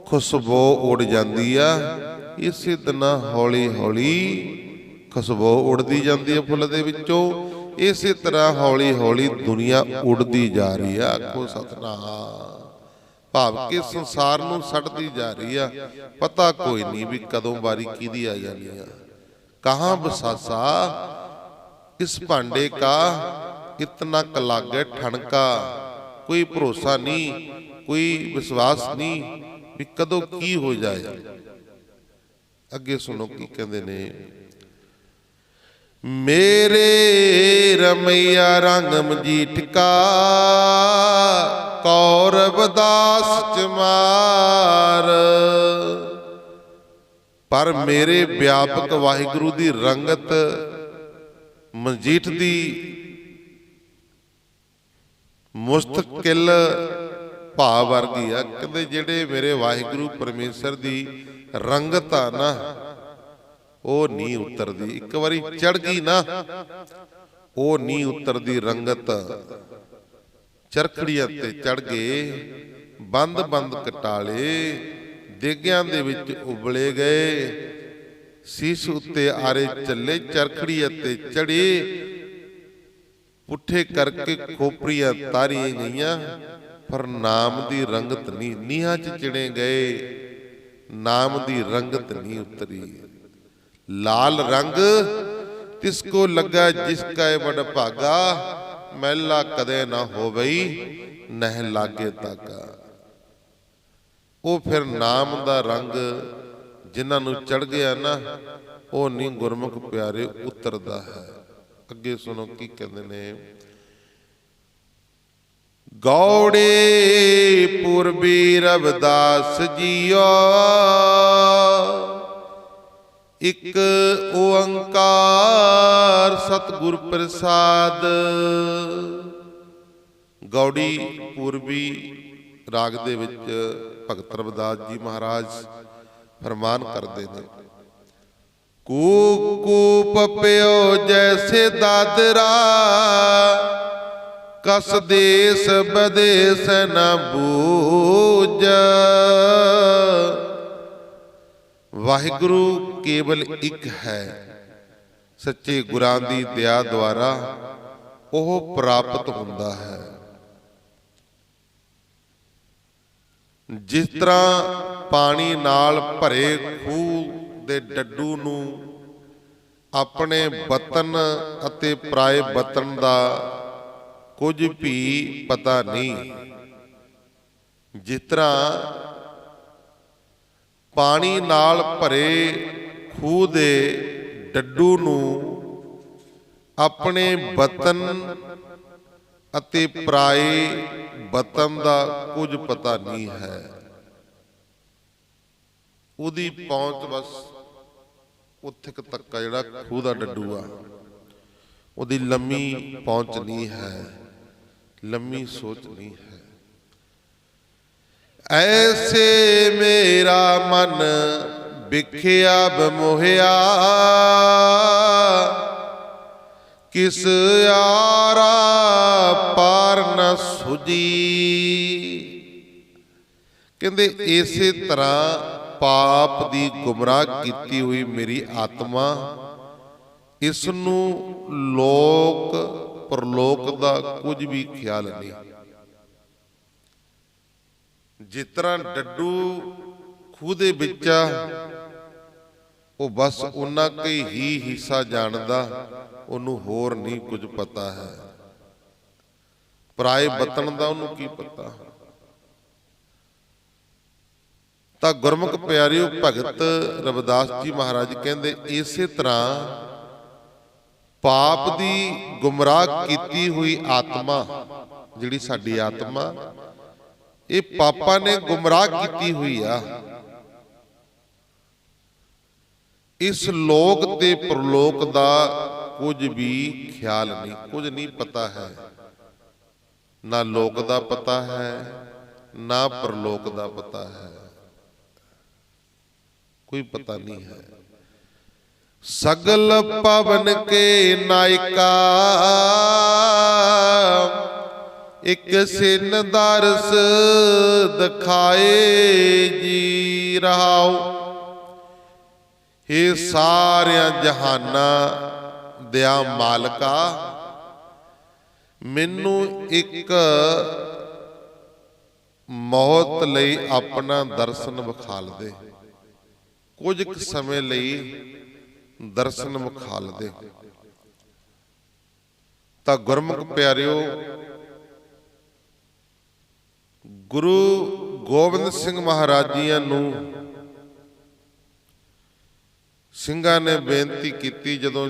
ਖੁਸ਼ਬੂ ਉੱਡ ਜਾਂਦੀ ਆ, ਇਸੇ ਤਰ੍ਹਾਂ ਹੌਲੀ ਹੌਲੀ ਖੁਸ਼ਬੂ ਉੱਡਦੀ ਜਾਂਦੀ ਹੈ ਫੁੱਲ ਦੇ ਵਿੱਚੋਂ। ਇਸੇ ਤਰ੍ਹਾਂ ਹੌਲੀ ਹੌਲੀ ਦੁਨੀਆ ਉੱਡਦੀ ਜਾ ਰਹੀ ਆ। ਆਖੋ ਸਤਿਨਾਮ। ਭਾਵ ਕਿ ਸੰਸਾਰ ਨੂੰ ਛੱਡਦੀ ਜਾ ਰਹੀ ਆ। ਪਤਾ ਕੋਈ ਨਹੀਂ ਵੀ ਕਦੋਂ ਵਾਰੀ ਕਿਹਦੀ ਆ ਜਾਣੀ ਆ। ਕਹਾਂ ਬਸਾਸਾ ਇਸ ਭਾਂਡੇ ਕਾ ਇਤਨਾ ਕਲਾਗੇ ਠਣਕਾ। ਕੋਈ ਭਰੋਸਾ ਨਹੀਂ, ਕੋਈ ਵਿਸ਼ਵਾਸ ਨਹੀਂ ਵੀ ਕਦੋਂ ਕੀ ਹੋ ਜਾਏ। ਅੱਗੇ ਸੁਣੋ ਕੀ ਕਹਿੰਦੇ ਨੇ। ਮੇਰੇ ਰਮਈਆ ਰੰਗ ਮਜੀਠ ਕਾ, ਕੌਰਵ ਦਾਸ ਚਮਾਰ। ਪਰ ਮੇਰੇ ਵਿਆਪਕ ਵਾਹਿਗੁਰੂ ਦੀ ਰੰਗਤ ਮਜੀਠ ਦੀ ਮੁਸਤਕਿਲ ਭਾਵ ਵਰਗੀ ਆ। ਕਹਿੰਦੇ ਜਿਹੜੇ ਮੇਰੇ ਵਾਹਿਗੁਰੂ ਪਰਮੇਸ਼ਰ ਦੀ ਰੰਗਤ ਆ ਨਾ, ਉਹ ਨਹੀਂ ਉਤਰਦੀ। ਇੱਕ ਵਾਰੀ ਚੜ ਗਈ ਨਾ, ਉਹ ਨਹੀਂ ਉਤਰਦੀ ਰੰਗਤ। ਚਰਖੜੀਆਂ ਤੇ ਚੜ ਗਏ, ਬੰਦ ਬੰਦ ਕਟਾਲੇ ਦੇਗਿਆਂ ਦੇ ਵਿੱਚ ਉਬਲੇ ਗਏ। ਸੀਸ ਉੱਤੇ ਆਰੇ ਚੱਲੇ, ਚਰਖੜੀ ਅਤੇ ਚੜੇ, ਪੁੱਠੇ ਕਰਕੇ ਖੋਪਰੀਆਂ ਤਾਰੀਆਂ ਗਈਆਂ, ਪਰ ਨਾਮ ਦੀ ਰੰਗਤ ਨਹੀਂ। ਨੀਹਾਂ 'ਚ ਚਿਣੇ ਗਏ, ਨਾਮ ਦੀ ਰੰਗਤ ਨਹੀਂ ਉਤਰੀ। ਲਾਲ ਰੰਗ ਤਿਸ ਕੋ ਲੱਗਾ ਜਿਸ ਕਾ ਬੜ ਭਾਗਾ, ਮੈਲਾ ਕਦੇ ਨਾ ਹੋਵਈ ਨਹਿ ਲਾਗੇ ਤਾਗਾ। ਉਹ ਫਿਰ ਨਾਮ ਦਾ ਰੰਗ ਜਿਨ੍ਹਾਂ ਨੂੰ ਚੜ ਗਿਆ ਨਾ, ਉਹ ਨਹੀਂ ਗੁਰਮੁਖ ਪਿਆਰੇ ਉਤਰਦਾ ਹੈ। ਅੱਗੇ ਸੁਣੋ ਕੀ ਕਹਿੰਦੇ ਨੇ। ਗੌੜੇ ਪੂਰਬੀ ਰਵਿਦਾਸ ਜੀਓ, ਇੱਕ ਓੰਕਾਰ ਸਤਿਗੁਰ ਪ੍ਰਸਾਦ। ਗੌੜੀ ਪੂਰਬੀ ਰਾਗ ਦੇ ਵਿੱਚ ਭਗਤ ਰਵਿਦਾਸ ਜੀ ਮਹਾਰਾਜ ਫਰਮਾਨ ਕਰਦੇ ਨੇ। ਕੂਕ ਕੂਪ ਪਿਓ ਜੈਸੇ ਦਾਦਰਾ, ਕਸ ਦੇਸ ਬਦੇਸ ਨ ਬੂਝ। ਵਾਹਿਗੁਰੂ ਕੇਵਲ ਇੱਕ ਹੈ। ਸੱਚੇ ਗੁਰਾਂ ਦੀ ਦਇਆ ਦੁਆਰਾ ਉਹ ਪ੍ਰਾਪਤ ਹੁੰਦਾ ਹੈ। ਜਿਸ ਤਰ੍ਹਾਂ ਪਾਣੀ ਨਾਲ ਭਰੇ ਖੂਹ ਦੇ ਡੱਡੂ ਨੂੰ ਆਪਣੇ ਵਤਨ ਅਤੇ ਪਰਾਏ ਵਤਨ ਦਾ ਕੁਝ ਵੀ ਪਤਾ ਨਹੀਂ, ਜਿਸ ਤਰ੍ਹਾਂ ਪਾਣੀ ਨਾਲ ਭਰੇ ਖੂਹ ਦੇ ਡੱਡੂ ਨੂੰ ਆਪਣੇ ਵਤਨ ਅਤੇ ਪਰਾਏ ਵਤਨ ਦਾ ਕੁਝ ਪਤਾ ਨਹੀਂ ਹੈ। ਉਹਦੀ ਪਹੁੰਚ ਬਸ ਉੱਥੇ ਤੱਕ ਆ, ਜਿਹੜਾ ਖੂਹ ਦਾ ਡੱਡੂ ਆ, ਉਹਦੀ ਲੰਮੀ ਪਹੁੰਚ ਨਹੀਂ ਹੈ, ਲੰਮੀ ਸੋਚ ਨਹੀਂ ਹੈ। ਐਸੇ ਮੇਰਾ ਮਨ ਵਿਖਿਆ ਬਮੋਹਿਆ, ਕਿਸ ਆਰਾ ਪਾਰ ਨ ਸੁਝੀ। ਕਹਿੰਦੇ ਇਸੇ ਤਰ੍ਹਾਂ ਪਾਪ ਦੀ ਗੁੰਮਰਾਹ ਕੀਤੀ ਹੋਈ ਮੇਰੀ ਆਤਮਾ, ਇਸ ਨੂੰ ਲੋਕ ਪਰਲੋਕ ਦਾ ਕੁਝ ਵੀ ਖਿਆਲ ਨਹੀਂ। ਜਿਸ ਤਰ੍ਹਾਂ ਡੱਡੂ ਖੂਹ ਦੇ ਵਿੱਚ ਆ, ਉਹ ਬਸ ਉਹਨਾਂ ਕੇ ਹੀ ਹਿੱਸਾ ਜਾਣਦਾ, ਉਹਨੂੰ ਹੋਰ ਨਹੀਂ ਕੁਝ ਪਤਾ ਹੈ। ਪਰਾਏ ਵਤਨ ਦਾ ਉਹਨੂੰ ਕੀ ਪਤਾ। ਤਾਂ ਗੁਰਮੁਖ ਪਿਆਰਿਓ, ਭਗਤ ਰਵਿਦਾਸ ਜੀ ਮਹਾਰਾਜ ਕਹਿੰਦੇ ਇਸੇ ਤਰ੍ਹਾਂ ਪਾਪ ਦੀ ਗੁੰਮਰਾਹ ਕੀਤੀ ਹੋਈ ਆਤਮਾ, ਜਿਹੜੀ ਸਾਡੀ ਆਤਮਾ, ਇਹ ਪਾਪਾਂ ਨੇ ਗੁੰਮਰਾਹ ਕੀਤੀ ਹੋਈ ਆ। ਇਸ ਲੋਕ ਤੇ ਪਰਲੋਕ ਦਾ ਕੁਝ ਵੀ ਖਿਆਲ ਨਹੀਂ, ਕੁਝ ਨਹੀਂ ਪਤਾ ਹੈ। ਨਾ ਲੋਕ ਦਾ ਪਤਾ ਹੈ, ਨਾ ਪਰਲੋਕ ਦਾ ਪਤਾ ਹੈ, ਕੋਈ ਪਤਾ ਨਹੀਂ ਹੈ। ਸਗਲ ਪਵਨ ਕੇ ਨਾਇਕਾ, ਇੱਕ ਸਿਨ ਦਰਸ ਦਿਖਾਏ ਜੀ ਰਹਾਉ। ਇਹ ਸਾਰਿਆਂ ਜਹਾਨਾਂ ਦਿਆ ਮਾਲਕਾ, ਮੈਨੂੰ ਇੱਕ ਮੌਤ ਲਈ ਆਪਣਾ ਦਰਸ਼ਨ ਵਿਖਾਲ ਦੇ, ਕੁਝ ਕੁ ਸਮੇਂ ਲਈ ਦਰਸ਼ਨ ਵਿਖਾਲ ਦੇ। ਤਾਂ ਗੁਰਮੁਖ ਪਿਆਰਿਓ, ਗੁਰੂ ਗੋਬਿੰਦ ਸਿੰਘ ਮਹਾਰਾਜ ਜੀਆਂ ਨੂੰ ਸਿੰਘਾਂ ਨੇ ਬੇਨਤੀ ਕੀਤੀ, ਜਦੋਂ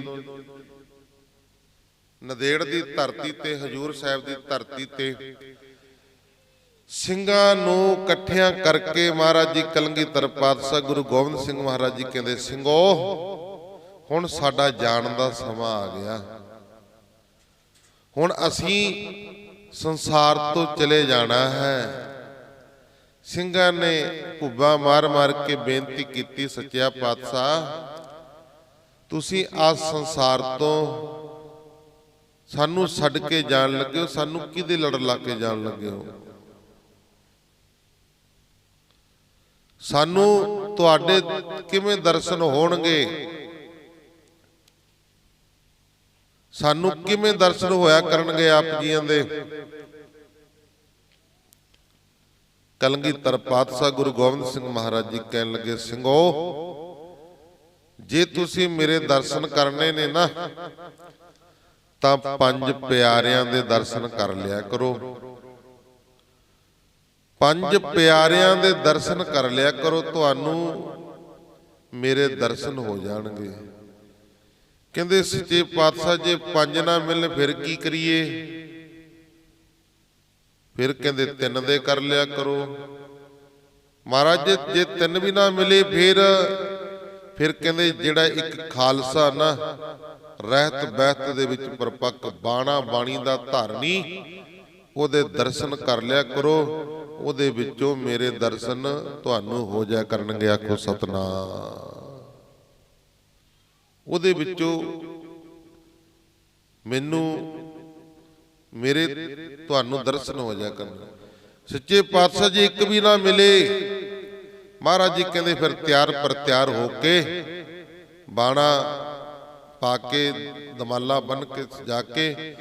ਨੰਦੇੜ ਦੀ ਧਰਤੀ ਤੇ, ਹਜੂਰ ਸਾਹਿਬ ਦੀ ਧਰਤੀ ਤੇ ਸਿੰਘਾਂ ਨੂੰ ਇਕੱਠਿਆਂ ਕਰਕੇ ਮਹਾਰਾਜ ਜੀ ਕਲਗੀਧਰ ਪਾਤਸ਼ਾਹ ਗੁਰੂ ਗੋਬਿੰਦ ਸਿੰਘ ਮਹਾਰਾਜ ਜੀ ਕਹਿੰਦੇ, ਸਿੰਘੋ ਹੁਣ ਸਾਡਾ ਜਾਣ ਦਾ ਸਮਾਂ ਆ ਗਿਆ, ਹੁਣ ਅਸੀਂ ਸੰਸਾਰ ਤੋਂ ਚਲੇ ਜਾਣਾ ਹੈ। ਸਿੰਘਾਂ ਨੇ ਭੁੱਬਾਂ ਮਾਰ ਮਾਰ ਕੇ ਬੇਨਤੀ ਕੀਤੀ, ਸੱਚਿਆ ਪਾਤਸ਼ਾਹ ਤੁਸੀਂ ਆਸ ਸੰਸਾਰ ਤੋਂ ਸਾਨੂੰ ਛੱਡ ਕੇ ਜਾਣ ਲੱਗੇ ਹੋ, ਸਾਨੂੰ ਕਿਹਦੇ ਲੜ ਲਾ ਕੇ ਜਾਣ ਲੱਗੇ ਹੋ? ਸਾਨੂੰ ਤੁਹਾਡੇ ਕਿਵੇਂ ਦਰਸ਼ਨ ਹੋਣਗੇ? ਸਾਨੂੰ ਕਿਵੇਂ ਦਰਸ਼ਨ ਹੋਇਆ ਕਰਨਗੇ ਆਪ ਜੀਆਂ ਦੇ? ਕਲਗੀਧਰ ਪਾਤਸ਼ਾਹ ਗੁਰੂ ਗੋਬਿੰਦ ਸਿੰਘ ਮਹਾਰਾਜ ਜੀ ਕਹਿਣ ਲੱਗੇ, ਸਿੰਘੋ ਜੇ ਤੁਸੀਂ ਮੇਰੇ ਦਰਸ਼ਨ ਕਰਨੇ ਨੇ ਨਾ, ਤਾਂ ਪੰਜ ਪਿਆਰਿਆਂ ਦੇ ਦਰਸ਼ਨ ਕਰ ਲਿਆ ਕਰੋ। ਪੰਜ ਪਿਆਰਿਆਂ ਦੇ ਦਰਸ਼ਨ ਕਰ ਲਿਆ ਕਰੋ, ਤੁਹਾਨੂੰ ਮੇਰੇ ਦਰਸ਼ਨ ਹੋ ਜਾਣਗੇ। ਕਹਿੰਦੇ ਸੱਚੇ ਪਾਤਸ਼ਾਹ ਜੇ ਪੰਜ ਨਾ ਮਿਲਣ ਫਿਰ ਕੀ ਕਰੀਏ? ਫਿਰ ਕਹਿੰਦੇ ਤਿੰਨ ਦੇ ਕਰ ਲਿਆ ਕਰੋ। ਮਹਾਰਾਜ ਜੇ ਤਿੰਨ ਵੀ ਨਾ ਮਿਲੇ ਫਿਰ ਕਹਿੰਦੇ ਜਿਹੜਾ ਇੱਕ ਖਾਲਸਾ ਨਾ, ਰਹਿਤ ਬਹਿਤ ਦੇ ਵਿੱਚ ਪਰਪੱਕ ਬਾਣਾ ਬਾਣੀ ਦਾ ਧਾਰਨੀ, ਉਹਦੇ ਦਰਸ਼ਨ ਕਰ ਲਿਆ ਕਰੋ, ਉਹਦੇ ਵਿੱਚੋਂ ਮੇਰੇ ਦਰਸ਼ਨ ਤੁਹਾਨੂੰ ਹੋ ਜਾ ਕਰਨਗੇ। ਆਖੋ ਸਤਨਾਮ। ਉਹਦੇ ਵਿੱਚੋਂ ਮੈਨੂੰ ਮੇਰੇ ਤੁਹਾਨੂੰ ਦਰਸ਼ਨ ਹੋ ਜਾ ਕਰਨਗੇ। ਸੱਚੇ ਪਾਤਸ਼ਾਹ ਜੀ ਇੱਕ ਵੀ ਨਾ ਮਿਲੇ, ਮਹਾਰਾਜ ਜੀ ਕਹਿੰਦੇ ਫਿਰ ਤਿਆਰ ਪਰ ਤਿਆਰ ਹੋ ਕੇ, ਬਾਣਾ ਪਾ ਕੇ, ਦਮਾਲਾ ਬੰਨ ਕੇ ਜਾ ਕੇ,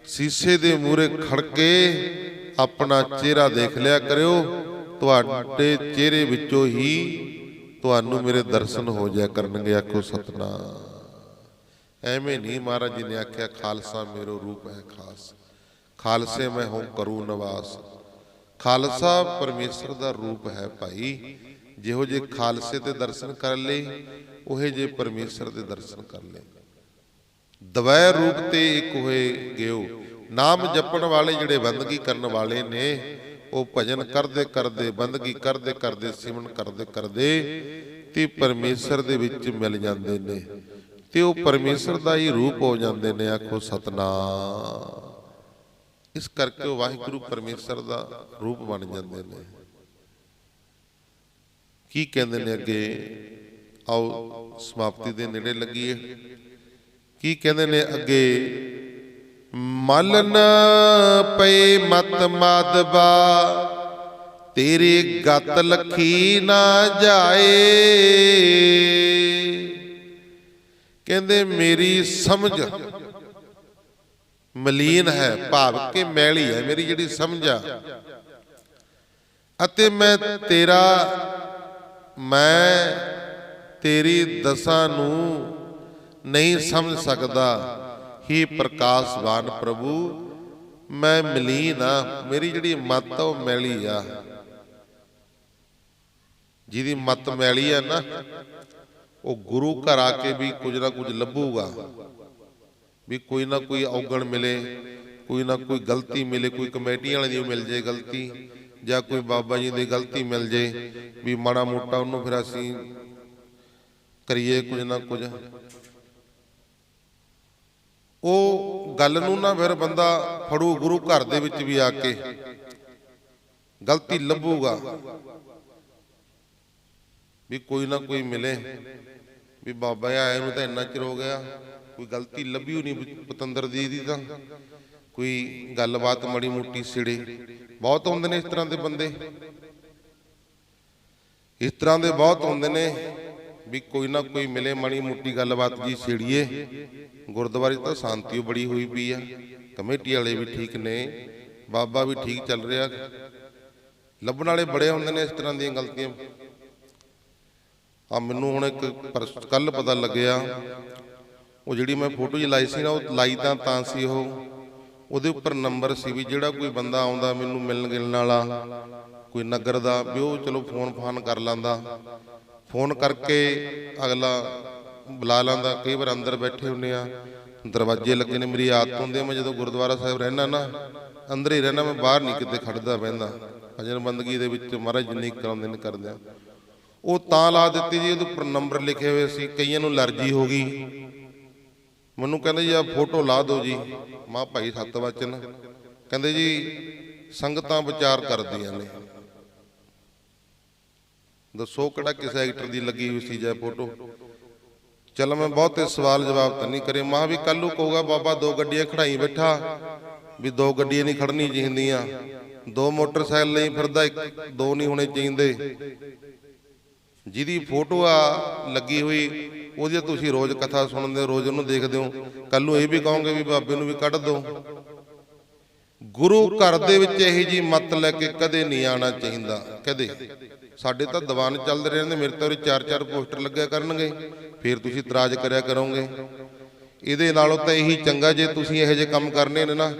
ਸੀਸੇ ਦੇ ਮੂਹਰੇ ਖੜ ਕੇ ਆਪਣਾ ਚਿਹਰਾ ਦੇਖ ਲਿਆ ਕਰਿਓ। ਤੁਹਾਡੇ ਚਿਹਰੇ ਵਿੱਚੋਂ ਹੀ ਤੁਹਾਨੂੰ ਮੇਰੇ ਦਰਸ਼ਨ ਹੋ ਜਾਇਆ ਕਰਨਗੇ। ਆਖੋ ਸਤਨਾਮ। ਐਵੇਂ ਨਹੀਂ ਮਹਾਰਾਜ ਜੀ ਨੇ ਆਖਿਆ, ਖਾਲਸਾ ਮੇਰੋ ਰੂਪ ਹੈ ਖਾਸ, ਖਾਲਸੇ ਮੈਂ ਹੂੰ ਕਰੂ ਨਿਵਾਸ। ਖਾਲਸਾ ਪਰਮੇਸ਼ਰ ਦਾ ਰੂਪ ਹੈ ਭਾਈ, ਜਿਹੋ ਜੇ ਖਾਲਸੇ ਦੇ ਦਰਸ਼ਨ ਕਰ ਲਏ ਉਹੇ ਜੇ ਪਰਮੇਸ਼ਰ ਦੇ ਦਰਸ਼ਨ ਕਰ ਲਏ। ਦਵੈ ਰੂਪ ਤੇ ਇੱਕ ਹੋਏ ਗਿਓ। ਨਾਮ ਜਪਣ ਵਾਲੇ ਜਿਹੜੇ ਬੰਦਗੀ ਕਰਨ ਵਾਲੇ ਨੇ ਉਹ ਭਜਨ ਕਰਦੇ ਕਰਦੇ, ਬੰਦਗੀ ਕਰਦੇ ਕਰਦੇ, ਸਿਮਰਨ ਕਰਦੇ ਕਰਦੇ ਤੇ ਪਰਮੇਸ਼ਰ ਦੇ ਵਿੱਚ ਮਿਲ ਜਾਂਦੇ ਨੇ ਤੇ ਉਹ ਪਰਮੇਸ਼ਰ ਦਾ ਹੀ ਰੂਪ ਹੋ ਜਾਂਦੇ ਨੇ। ਆਖੋ ਸਤਨਾਮ। ਇਸ ਕਰਕੇ ਉਹ ਵਾਹਿਗੁਰੂ ਪਰਮੇਸ਼ਰ ਦਾ ਰੂਪ ਬਣ ਜਾਂਦੇ ਨੇ। ਕੀ ਕਹਿੰਦੇ ਨੇ ਅੱਗੇ, ਆਓ ਸਮਾਪਤੀ ਦੇ ਨੇੜੇ ਲੱਗੀਏ। ਕੀ ਕਹਿੰਦੇ ਨੇ ਅੱਗੇ, ਮਲਨ ਪਏ ਮਤ ਮਾਦਬਾ ਤੇਰੇ ਗਤ ਲਖੀ ਨਾ ਜਾਏ। ਕਹਿੰਦੇ ਮੇਰੀ ਸਮਝ ਮਲੀਨ ਹੈ, ਭਾਵ ਕਿ ਮੈਲੀ ਹੈ ਮੇਰੀ ਜਿਹੜੀ ਸਮਝ ਆ, ਅਤੇ ਮੈਂ ਤੇਰੀ ਦਸਾਂ ਨੂੰ ਨਹੀਂ ਸਮਝ ਸਕਦਾ। ਹੀ ਪ੍ਰਕਾਸ਼ਵਾਨ ਪ੍ਰਭੂ ਮੈਂ ਮਲੀਨ ਆ, ਮੇਰੀ ਜਿਹੜੀ ਮੱਤ ਆ ਉਹ ਮੈਲੀ ਆ। ਜਿਹਦੀ ਮੱਤ ਮੈਲੀ ਆ ਨਾ ਉਹ ਗੁਰੂ ਘਰ ਆ ਕੇ ਵੀ ਕੁਝ ਨਾ ਕੁਝ ਲੱਭੂਗਾ, ਵੀ ਕੋਈ ਨਾ ਕੋਈ ਔਗਣ ਮਿਲੇ, ਕੋਈ ਨਾ ਕੋਈ ਗਲਤੀ ਮਿਲੇ, ਕੋਈ ਕਮੇਟੀ ਵਾਲੇ ਦੀ ਮਿਲ ਜੇ ਗਲਤੀ, ਜਾਂ ਕੋਈ ਬਾਬਾ ਜੀ ਦੀ ਗਲਤੀ ਮਿਲ ਜੇ, ਵੀ ਮਾੜਾ ਮੋਟਾ ਉਹਨੂੰ ਫਿਰ ਅਸੀਂ ਕਰੀਏ ਕੁਝ ਨਾ ਕੁਝ। ਉਹ ਗੱਲ ਨੂੰ ਨਾ ਫਿਰ ਬੰਦਾ ਫੜੂ, ਗੁਰੂ ਘਰ ਦੇ ਵਿੱਚ ਵੀ ਆ ਕੇ ਗਲਤੀ ਲੱਭੂਗਾ, ਵੀ ਕੋਈ ਨਾ ਕੋਈ ਮਿਲੇ, ਵੀ ਬਾਬਾ ਆਏ ਨੂੰ ਤਾਂ ਇੰਨਾ ਚਿਰ ਹੋ ਗਿਆ, ਕੋਈ ਗਲਤੀ ਲੱਭੀ ਨਹੀਂ ਪਤੰਦਰ ਦੀ ਤਾਂ ਕੋਈ ਗੱਲਬਾਤ ਮਾੜੀ ਮੋਟੀ ਸਿੜੇ। ਬਹੁਤ ਹੁੰਦੇ ਨੇ ਇਸ ਤਰ੍ਹਾਂ ਦੇ ਬੰਦੇ, ਇਸ ਤਰ੍ਹਾਂ ਦੇ ਬਹੁਤ ਹੁੰਦੇ ਨੇ, ਵੀ ਕੋਈ ਨਾ ਕੋਈ ਮਿਲੇ, ਮਾੜੀ ਮੋਟੀ ਗੱਲਬਾਤ ਜੀ ਛੇੜੀਏ। ਗੁਰਦੁਆਰੇ ਤਾਂ ਸ਼ਾਂਤੀ ਬੜੀ ਹੋਈ ਪਈ ਆ, ਕਮੇਟੀ ਵਾਲੇ ਵੀ ਠੀਕ ਨੇ, ਬਾਬਾ ਵੀ ਠੀਕ ਚੱਲ ਰਿਹਾ, ਲੱਭਣ ਵਾਲੇ ਬੜੇ ਹੁੰਦੇ ਨੇ ਇਸ ਤਰ੍ਹਾਂ ਦੀਆਂ ਗਲਤੀਆਂ। ਆ ਮੈਨੂੰ ਹੁਣ ਇੱਕ ਕੱਲ ਪਤਾ ਲੱਗਿਆ, ਉਹ ਜਿਹੜੀ ਮੈਂ ਫੋਟੋ ਜੀ ਲਾਈ ਸੀ ਨਾ, ਉਹ ਲਾਈ ਤਾਂ ਸੀ ਉਹਦੇ ਉੱਪਰ ਨੰਬਰ ਸੀ ਵੀ ਜਿਹੜਾ ਕੋਈ ਬੰਦਾ ਆਉਂਦਾ ਮੈਨੂੰ ਮਿਲਣ ਗਿਲਣ ਵਾਲਾ ਕੋਈ ਨਗਰ ਦਾ, ਵੀ ਉਹ ਚਲੋ ਫੋਨ ਫਾਨ ਕਰ ਲੈਂਦਾ, ਫੋਨ ਕਰਕੇ ਅਗਲਾ ਬੁਲਾ ਲੈਂਦਾ। ਕਈ ਵਾਰ ਅੰਦਰ ਬੈਠੇ ਹੁੰਦੇ ਆ, ਦਰਵਾਜ਼ੇ ਲੱਗੇ ਨੇ, ਮੇਰੀ ਆਦਤ ਹੁੰਦੀ ਆ, ਮੈਂ ਜਦੋਂ ਗੁਰਦੁਆਰਾ ਸਾਹਿਬ ਰਹਿਣਾ ਨਾ ਅੰਦਰ ਹੀ ਰਹਿਣਾ, ਮੈਂ ਬਾਹਰ ਨਹੀਂ ਕਿਤੇ ਖੜਦਾ ਬਹਿੰਦਾ। ਭਜਨ ਬੰਦਗੀ ਦੇ ਵਿੱਚ ਮਹਾਰਾਜ ਜਿੰਨੀ ਕਰਾਉਂਦੇ ਨੇ ਕਰਦੇ ਆ। ਉਹ ਤਾਂ ਲਾ ਦਿੱਤੀ ਜੀ, ਉਹਦੇ ਉੱਪਰ ਨੰਬਰ ਲਿਖੇ ਹੋਏ ਸੀ। ਕਈਆਂ ਨੂੰ ਅਲਰਜੀ ਹੋ ਗਈ, ਮੈਨੂੰ ਕਹਿੰਦੇ ਜੀ ਆ ਫੋਟੋ ਲਾ ਦਿਓ ਜੀ। ਮਾਂ ਭਾਈ ਸਤ ਵਚਨ ਕਹਿੰਦੇ ਜੀ ਸੰਗਤਾਂ ਵਿਚਾਰ ਕਰਦੀਆਂ ਨੇ, ਦੱਸੋ ਕਿਹੜਾ ਕਿਸੇ ਐਕਟਰ ਦੀ ਲੱਗੀ ਹੋਈ ਸੀ ਜਾਂ ਫੋਟੋ। ਚਲ ਮੈਂ ਬਹੁਤੇ ਸਵਾਲ ਜਵਾਬ ਤਾਂ ਨਹੀਂ ਕਰੇ। ਮਾਂ ਵੀ ਕੱਲ ਨੂੰ ਕਹੂਗਾ ਬਾਬਾ 2 ਗੱਡੀਆਂ ਖੜਾਈ ਬੈਠਾ, ਵੀ 2 ਗੱਡੀਆਂ ਨਹੀਂ ਖੜਨੀ ਚਾਹੀਦੀਆਂ, 2 ਮੋਟਰਸਾਈਕਲ ਨਹੀਂ ਫਿਰਦਾ, 2 ਨਹੀਂ ਹੋਣੇ ਚਾਹੀਦੇ। ਜਿਹਦੀ ਫੋਟੋ ਆ ਲੱਗੀ ਹੋਈ ਉਹਦੀ ਤੁਸੀਂ ਰੋਜ਼ ਕਥਾ ਸੁਣਦੇ ਹੋ, ਰੋਜ਼ ਉਹਨੂੰ ਦੇਖਦੇ ਹੋ, ਕੱਲ ਨੂੰ ਇਹ ਵੀ ਕਹੋਗੇ ਵੀ ਬਾਬੇ ਨੂੰ ਵੀ ਕੱਢ ਦਿਓ। ਗੁਰੂ ਘਰ ਦੇ ਵਿੱਚ ਇਹੋ ਜਿਹੀ ਮੱਤ ਲੈ ਕੇ ਕਦੇ ਨਹੀਂ ਆਉਣਾ ਚਾਹੀਦਾ, ਕਦੇ। ਸਾਡੇ ਤਾਂ ਦੀਵਾਨ ਚੱਲਦੇ ਰਹਿੰਦੇ, ਮੇਰੇ ਤਾਂ 4-4 ਪੋਸਟਰ ਲੱਗਿਆ ਕਰਨਗੇ, ਫਿਰ ਤੁਸੀਂ ਇਤਰਾਜ਼ ਕਰਿਆ ਕਰੋਗੇ। ਇਹਦੇ ਨਾਲੋਂ ਤਾਂ ਇਹੀ ਚੰਗਾ ਜੇ ਤੁਸੀਂ ਇਹੋ ਜਿਹੇ ਕੰਮ ਕਰਨੇ ਨੇ ਨਾ,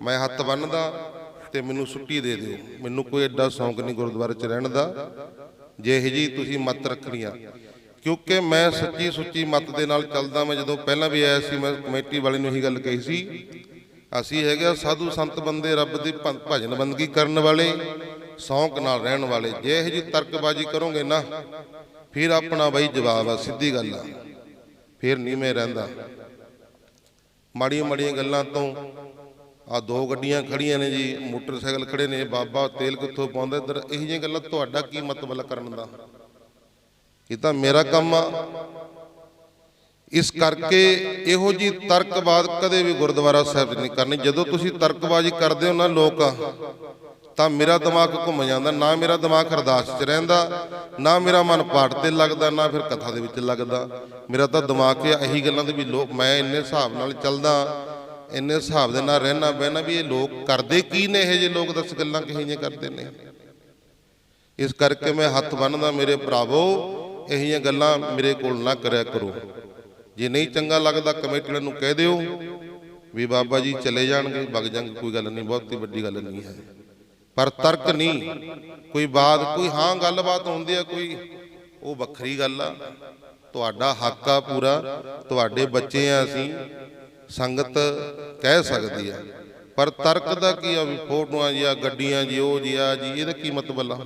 ਮੈਂ ਹੱਥ ਬੰਨ੍ਹਦਾ ਤੇ ਮੈਨੂੰ ਛੁੱਟੀ ਦੇ ਦਿਓ। ਮੈਨੂੰ ਕੋਈ ਐਡਾ ਸ਼ੌਂਕ ਨਹੀਂ ਗੁਰਦੁਆਰੇ 'ਚ ਰਹਿਣ ਦਾ, ਜੇ ਇਹੋ ਜਿਹੀ ਤੁਸੀਂ ਮੱਤ ਰੱਖਣੀ ਆ। ਕਿਉਂਕਿ ਮੈਂ ਸੱਚੀ ਸੁੱਚੀ ਮੱਤ ਦੇ ਨਾਲ ਚੱਲਦਾ। ਮੈਂ ਜਦੋਂ ਪਹਿਲਾਂ ਵੀ ਆਇਆ ਸੀ, ਮੈਂ ਕਮੇਟੀ ਵਾਲੇ ਨੂੰ ਇਹੀ ਗੱਲ ਕਹੀ ਸੀ, ਅਸੀਂ ਹੈਗੇ ਸਾਧੂ ਸੰਤ ਬੰਦੇ, ਰੱਬ ਦੀ ਭਜਨ ਬੰਦਗੀ ਕਰਨ ਵਾਲੇ, ਸ਼ੌਂਕ ਨਾਲ ਰਹਿਣ ਵਾਲੇ। ਜੇ ਇਹੋ ਜਿਹੀ ਤਰਕਬਾਜ਼ੀ ਕਰੋਗੇ ਨਾ, ਫਿਰ ਆਪਣਾ ਬਈ ਜਵਾਬ ਆ, ਸਿੱਧੀ ਗੱਲ ਆ, ਫਿਰ ਨਹੀਂ ਮੈਂ ਰਹਿੰਦਾ। ਮਾੜੀਆਂ ਮਾੜੀਆਂ ਗੱਲਾਂ ਤੋਂ ਆ 2 ਗੱਡੀਆਂ ਖੜੀਆਂ ਨੇ ਜੀ, ਮੋਟਰਸਾਈਕਲ ਖੜੇ ਨੇ, ਬਾਬਾ ਤੇਲ ਕਿੱਥੋਂ ਪਾਉਂਦਾ ਇੱਧਰ, ਇਹੋ ਜਿਹੀਆਂ ਗੱਲਾਂ ਤੁਹਾਡਾ ਕੀ ਮਤਲਬ ਕਰਨ ਦਾ? ਇਹ ਤਾਂ ਮੇਰਾ ਕੰਮ ਆ। ਇਸ ਕਰਕੇ ਇਹੋ ਜੀ ਤਰਕਬਾਜ਼ ਕਦੇ ਵੀ ਗੁਰਦੁਆਰਾ ਸਾਹਿਬ ਨਹੀਂ ਕਰਨੀ। ਜਦੋਂ ਤੁਸੀਂ ਤਰਕਬਾਜ਼ੀ ਕਰਦੇ ਹੋ ਨਾ ਲੋਕ, ਤਾਂ ਮੇਰਾ ਦਿਮਾਗ ਘੁੰਮ ਜਾਂਦਾ। ਨਾ ਮੇਰਾ ਦਿਮਾਗ ਅਰਦਾਸ 'ਚ ਰਹਿੰਦਾ, ਨਾ ਮੇਰਾ ਮਨ ਪਾਠ ਤੇ ਲੱਗਦਾ, ਨਾ ਫਿਰ ਕਥਾ ਦੇ ਵਿੱਚ ਲੱਗਦਾ। ਮੇਰਾ ਤਾਂ ਦਿਮਾਗ ਇਹੀ ਗੱਲਾਂ ਤੇ ਵੀ ਲੋਕ, ਮੈਂ ਇੰਨੇ ਹਿਸਾਬ ਨਾਲ ਚੱਲਦਾ, ਇੰਨੇ ਹਿਸਾਬ ਦੇ ਨਾਲ ਰਹਿਣਾ ਬਹਿਣਾ, ਵੀ ਇਹ ਲੋਕ ਕਰਦੇ ਕੀ ਨੇ, ਇਹੋ ਜਿਹੇ ਲੋਕ ਦੱਸ ਗੱਲਾਂ ਕਿਹੋ ਜਿਹੀਆਂ ਕਰਦੇ ਨੇ। ਇਸ ਕਰਕੇ ਮੈਂ ਹੱਥ ਬੰਨ੍ਹਦਾ, ਮੇਰੇ ਭਰਾਵੋ ਇਹੋ ਜਿਹੀਆਂ ਗੱਲਾਂ ਮੇਰੇ ਕੋਲ ਨਾ ਕਰਿਆ ਕਰੋ। ਜੇ ਨਹੀਂ ਚੰਗਾ ਲੱਗਦਾ ਕਮੇਟੀ ਵਾਲਿਆਂ ਨੂੰ ਕਹਿ ਦਿਓ ਵੀ ਬਾਬਾ ਜੀ ਚਲੇ ਜਾਣਗੇ, ਵਗ ਜਾਣਗੇ, ਕੋਈ ਗੱਲ ਨਹੀਂ, ਬਹੁਤੀ ਵੱਡੀ ਗੱਲ ਨਹੀਂ ਹੈ। पर तर्क नहीं। कोई बात कोई हाँ गलबात होंदी है कोई, वो वखरी गल आ, तुहाडा हक आ पूरा, तुहाडे बच्चे आ, असीं संगत कह सकती है, पर तर्क का की आ भी फोटोआं जी आ गड्डियां जी ओ जी आ जी, ਇਹਦਾ ਕੀ ਮਤਲਬ ਆ।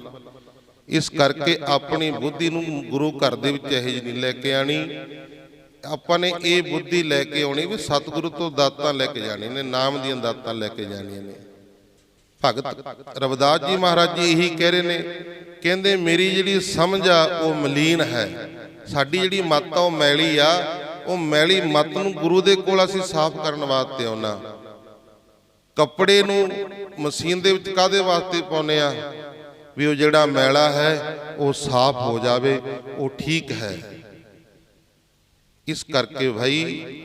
इस करके अपनी बुद्धि नूं गुरु घर दे विच ਇਹੋ ਜਿਹੀ नहीं लैके आनी। ਆਪਾਂ ਨੇ ਇਹ बुद्धि लैके आनी भी सतगुरु तो दातां लैके जाने ने, नाम ਦੀਆਂ दातां लैके जानियां ने। भगत रविदास जी महाराज जी यही कह रहे ने, कहंदे मेरी जिहड़ी समझ आ वो मलीन है, साडी जिहड़ी मत आ वो मैली आ, वो मैली मत नूं गुरु दे कोल असीं साफ करन वास्ते आउणा। कपड़े नूं मशीन दे विच काहदे वास्ते पाउने आ भी वो जिहड़ा मैला है वो साफ हो जावे, वो ठीक है। इस करके भाई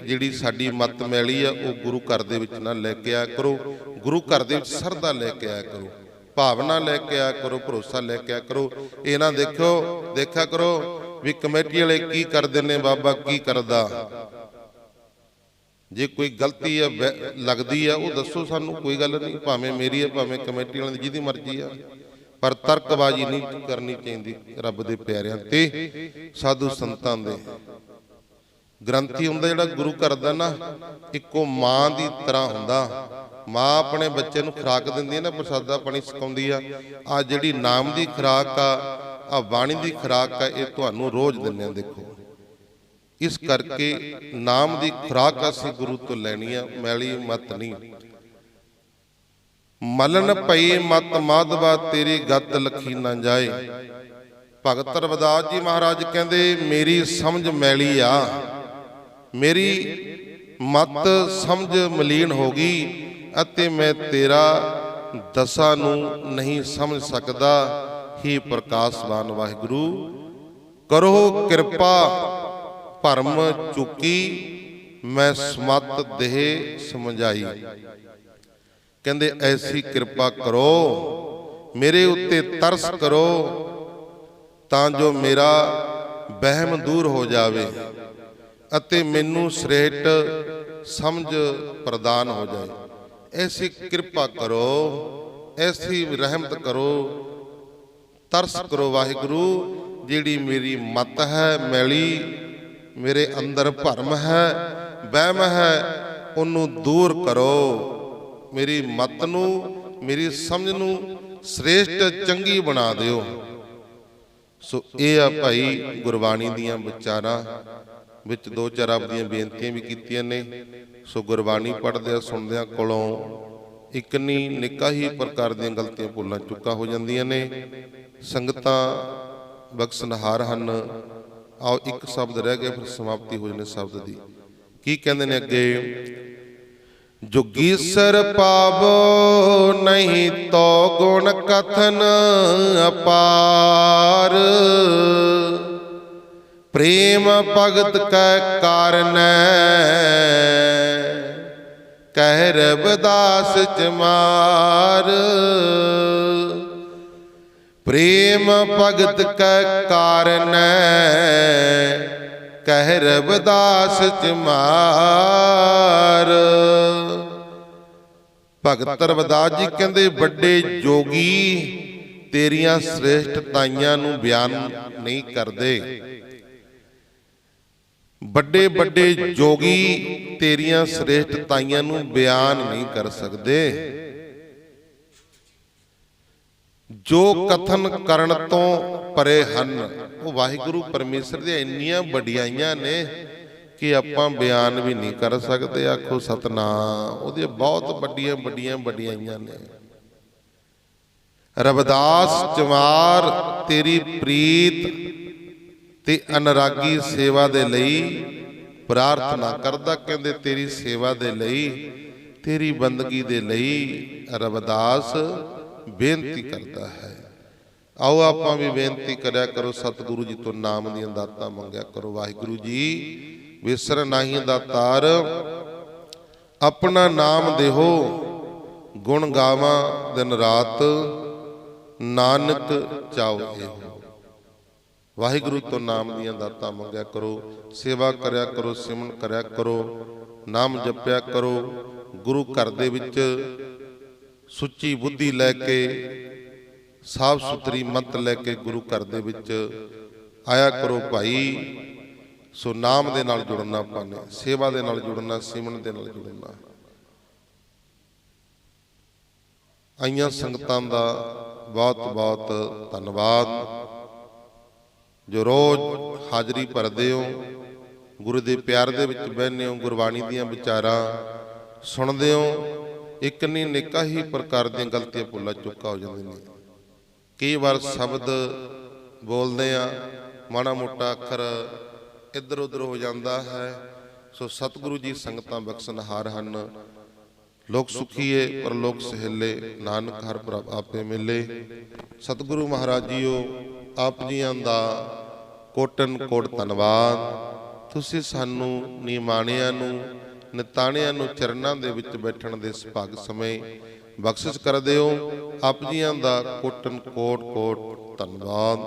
जिहड़ी साडी मत मैली आ वो गुरु घर दे विच ना लैके आया करो, गुरु घर दे विच सरदा लैके आया करो, भावना लैके आया करो, भरोसा लैके आया करो। ये ना देखो देखा करो भी कमेटी वाले की करदे ने, बाबा की करदा। जे कोई गलती है लगती है वो दसो सानू, कोई गल नहीं, भावें मेरी है भावें कमेटी वाले जिहदी मर्जी आ, पर तर्कबाजी नहीं करनी चाहिए। रब दे प्यारियां ते साधु संतां दे ग्रंथी हुंदा जिहड़ा गुरु घर दा ना, इक्को मां दी तरह हुंदा। मां अपने बच्चे नूं खुराक दिंदी है ना, प्रसादा पानी सिखाउंदी आ जिहड़ी नाम दी खुराक आ बाणी दी खुराक आ, ये तुहानूं रोज़ दिंदे। देखो इस करके नाम दी खुराक असीं गुरु तो लैनी आ, मैली मत नहीं। मलन पई मत माधवा तेरी गत लखी ना जाए। भगत रविदास जी महाराज कहंदे मेरी समझ मैली आ, मेरी मत समझ मलीन हो गई अते मैं तेरा दसा नूं नहीं समझ सकदा। ही प्रकाशवान वाहिगुरू करो कृपा भरम चुकी, मैं समत देह समझाई। कहंदे ऐसी कृपा करो मेरे उत्ते तरस करो, तां जो मेरा बहम दूर हो जावे अते मैनू श्रेष्ठ समझ प्रदान हो जाए। ऐसी कृपा करो, ऐसी रहमत करो, तरस करो वाहिगुरू, जिहड़ी मेरी मत है मैली, मेरे अंदर भरम है वहम है, उन्नू दूर करो। मेरी मत नू मेरी समझ नू श्रेष्ठ चंगी बना दिओ। सो ये आ भाई गुरबाणी दियां विचारां विच दो चार आपदियां बेनतियां भी कीतियां ने। सो गुरबाणी पढ़दे सुनदे कोलों एक नहीं निक्का ही प्रकार दीयां गलतियां भुल्लां चुक्कां हो जांदियां ने। संगतां बख्शनहार हन। आओ एक शब्द रह गया फिर समाप्ति हो जाने शब्द दी। की कहंदे ने अगे, जोगीसर पावो नहीं तो गुण कथन अपार, प्रेम भगत कै कारण कह रविदास चमार। प्रेम भगत कै कारण कह रविदास चमार। भगत रविदास जी कहंदे बड़े जोगी तेरियां श्रेष्ठताइयां नूं बयान नहीं करदे। बड़े बड़े जोगी तेरियां श्रेष्ठताइयां नूं बयान नहीं कर सकते। जो कथन करन तो परे हन, वो वाहिगुरु परमेश्वर दी इन्नियां वडियाइयां ने कि आपां बयान भी नहीं कर सकते। आखो सतनाम, उहदी बहुत वड्डियां वड्डियां वडियाइयां ने। रविदास चमार तेरी प्रीत ते अनुरागी सेवा दे लई प्रार्थना करदा। कहंदे तेरी सेवा दे लई, तेरी बंदगी दे लई रविदास बेनती करता है। आओ आपां भी बेनती करया करो, सतगुरु जी तो नाम दीयां दातां मंगया करो। वाहिगुरू जी विसर नाही दातार, अपना नाम देहो गुण गावां दिन रात, नानक चाओ एहो। वाहिगुरू तो नाम दीयां दातां मंगया करो, सेवा करया करो, सिमरन करया करो, नाम जपया करो। गुरु घर दे विच ਸੁੱਚੀ ਬੁੱਧੀ ਲੈ ਕੇ, ਸਾਫ ਸੁਥਰੀ ਮੱਤ ਲੈ ਕੇ ਗੁਰੂ ਘਰ ਦੇ ਵਿੱਚ ਆਇਆ ਕਰੋ ਭਾਈ। ਸੋ ਨਾਮ ਦੇ ਨਾਲ ਜੁੜਨਾ ਆਪਾਂ ਨੇ, ਸੇਵਾ ਦੇ ਨਾਲ ਜੁੜਨਾ, ਸਿਮਰਨ ਦੇ ਨਾਲ ਜੁੜਨਾ। ਆਈਆਂ ਸੰਗਤਾਂ ਦਾ ਬਹੁਤ ਬਹੁਤ ਧੰਨਵਾਦ, ਜੋ ਰੋਜ਼ ਹਾਜ਼ਰੀ ਭਰਦੇ ਹੋ, ਗੁਰੂ ਦੇ ਪਿਆਰ ਦੇ ਵਿੱਚ ਬਹਿੰਦੇ ਹੋ, ਗੁਰਬਾਣੀ ਦੀਆਂ ਵਿਚਾਰਾਂ ਸੁਣਦੇ ਹੋ। ਇੱਕ ਨਹੀਂ ਅਨੇਕਾਂ ਹੀ ਪ੍ਰਕਾਰ ਦੀਆਂ ਗਲਤੀਆਂ ਭੁੱਲਾਂ ਚੁੱਕਾ ਹੋ ਜਾਂਦੇ ਨੇ। ਕਈ ਵਾਰ ਸ਼ਬਦ ਬੋਲਦੇ ਆ, ਮਾੜਾ ਮੋਟਾ ਅੱਖਰ ਇੱਧਰ ਉੱਧਰ ਹੋ ਜਾਂਦਾ ਹੈ। ਸੋ ਸਤਿਗੁਰੂ ਜੀ ਸੰਗਤਾਂ ਬਖਸ਼ਣਹਾਰ ਹਨ। ਲੋਕ ਸੁਖੀਏ ਪਰ ਲੋਕ ਸਹੇਲੇ, ਨਾਨਕ ਹਰ ਪ੍ਰਭ ਆਪੇ ਮਿਲੇ। ਸਤਿਗੁਰੂ ਮਹਾਰਾਜ ਜੀਓ, ਆਪ ਜੀਆਂ ਦਾ ਕੋਟਨ ਕੋਟ ਧੰਨਵਾਦ। ਤੁਸੀਂ ਸਾਨੂੰ ਨਿਮਾਣਿਆਂ ਨੂੰ, ਨਿਤਾਣਿਆਂ ਨੂੰ ਚਰਨਾਂ ਦੇ ਵਿੱਚ ਬੈਠਣ ਦੇ ਸੁਭਾਗ ਸਮੇਂ ਬਖਸ਼ਿਸ਼ ਕਰਦੇ ਹੋ। ਆਪ ਜੀਆਂ ਦਾ ਕੋਟਨ ਕੋਟ ਕੋਟ ਧੰਨਵਾਦ।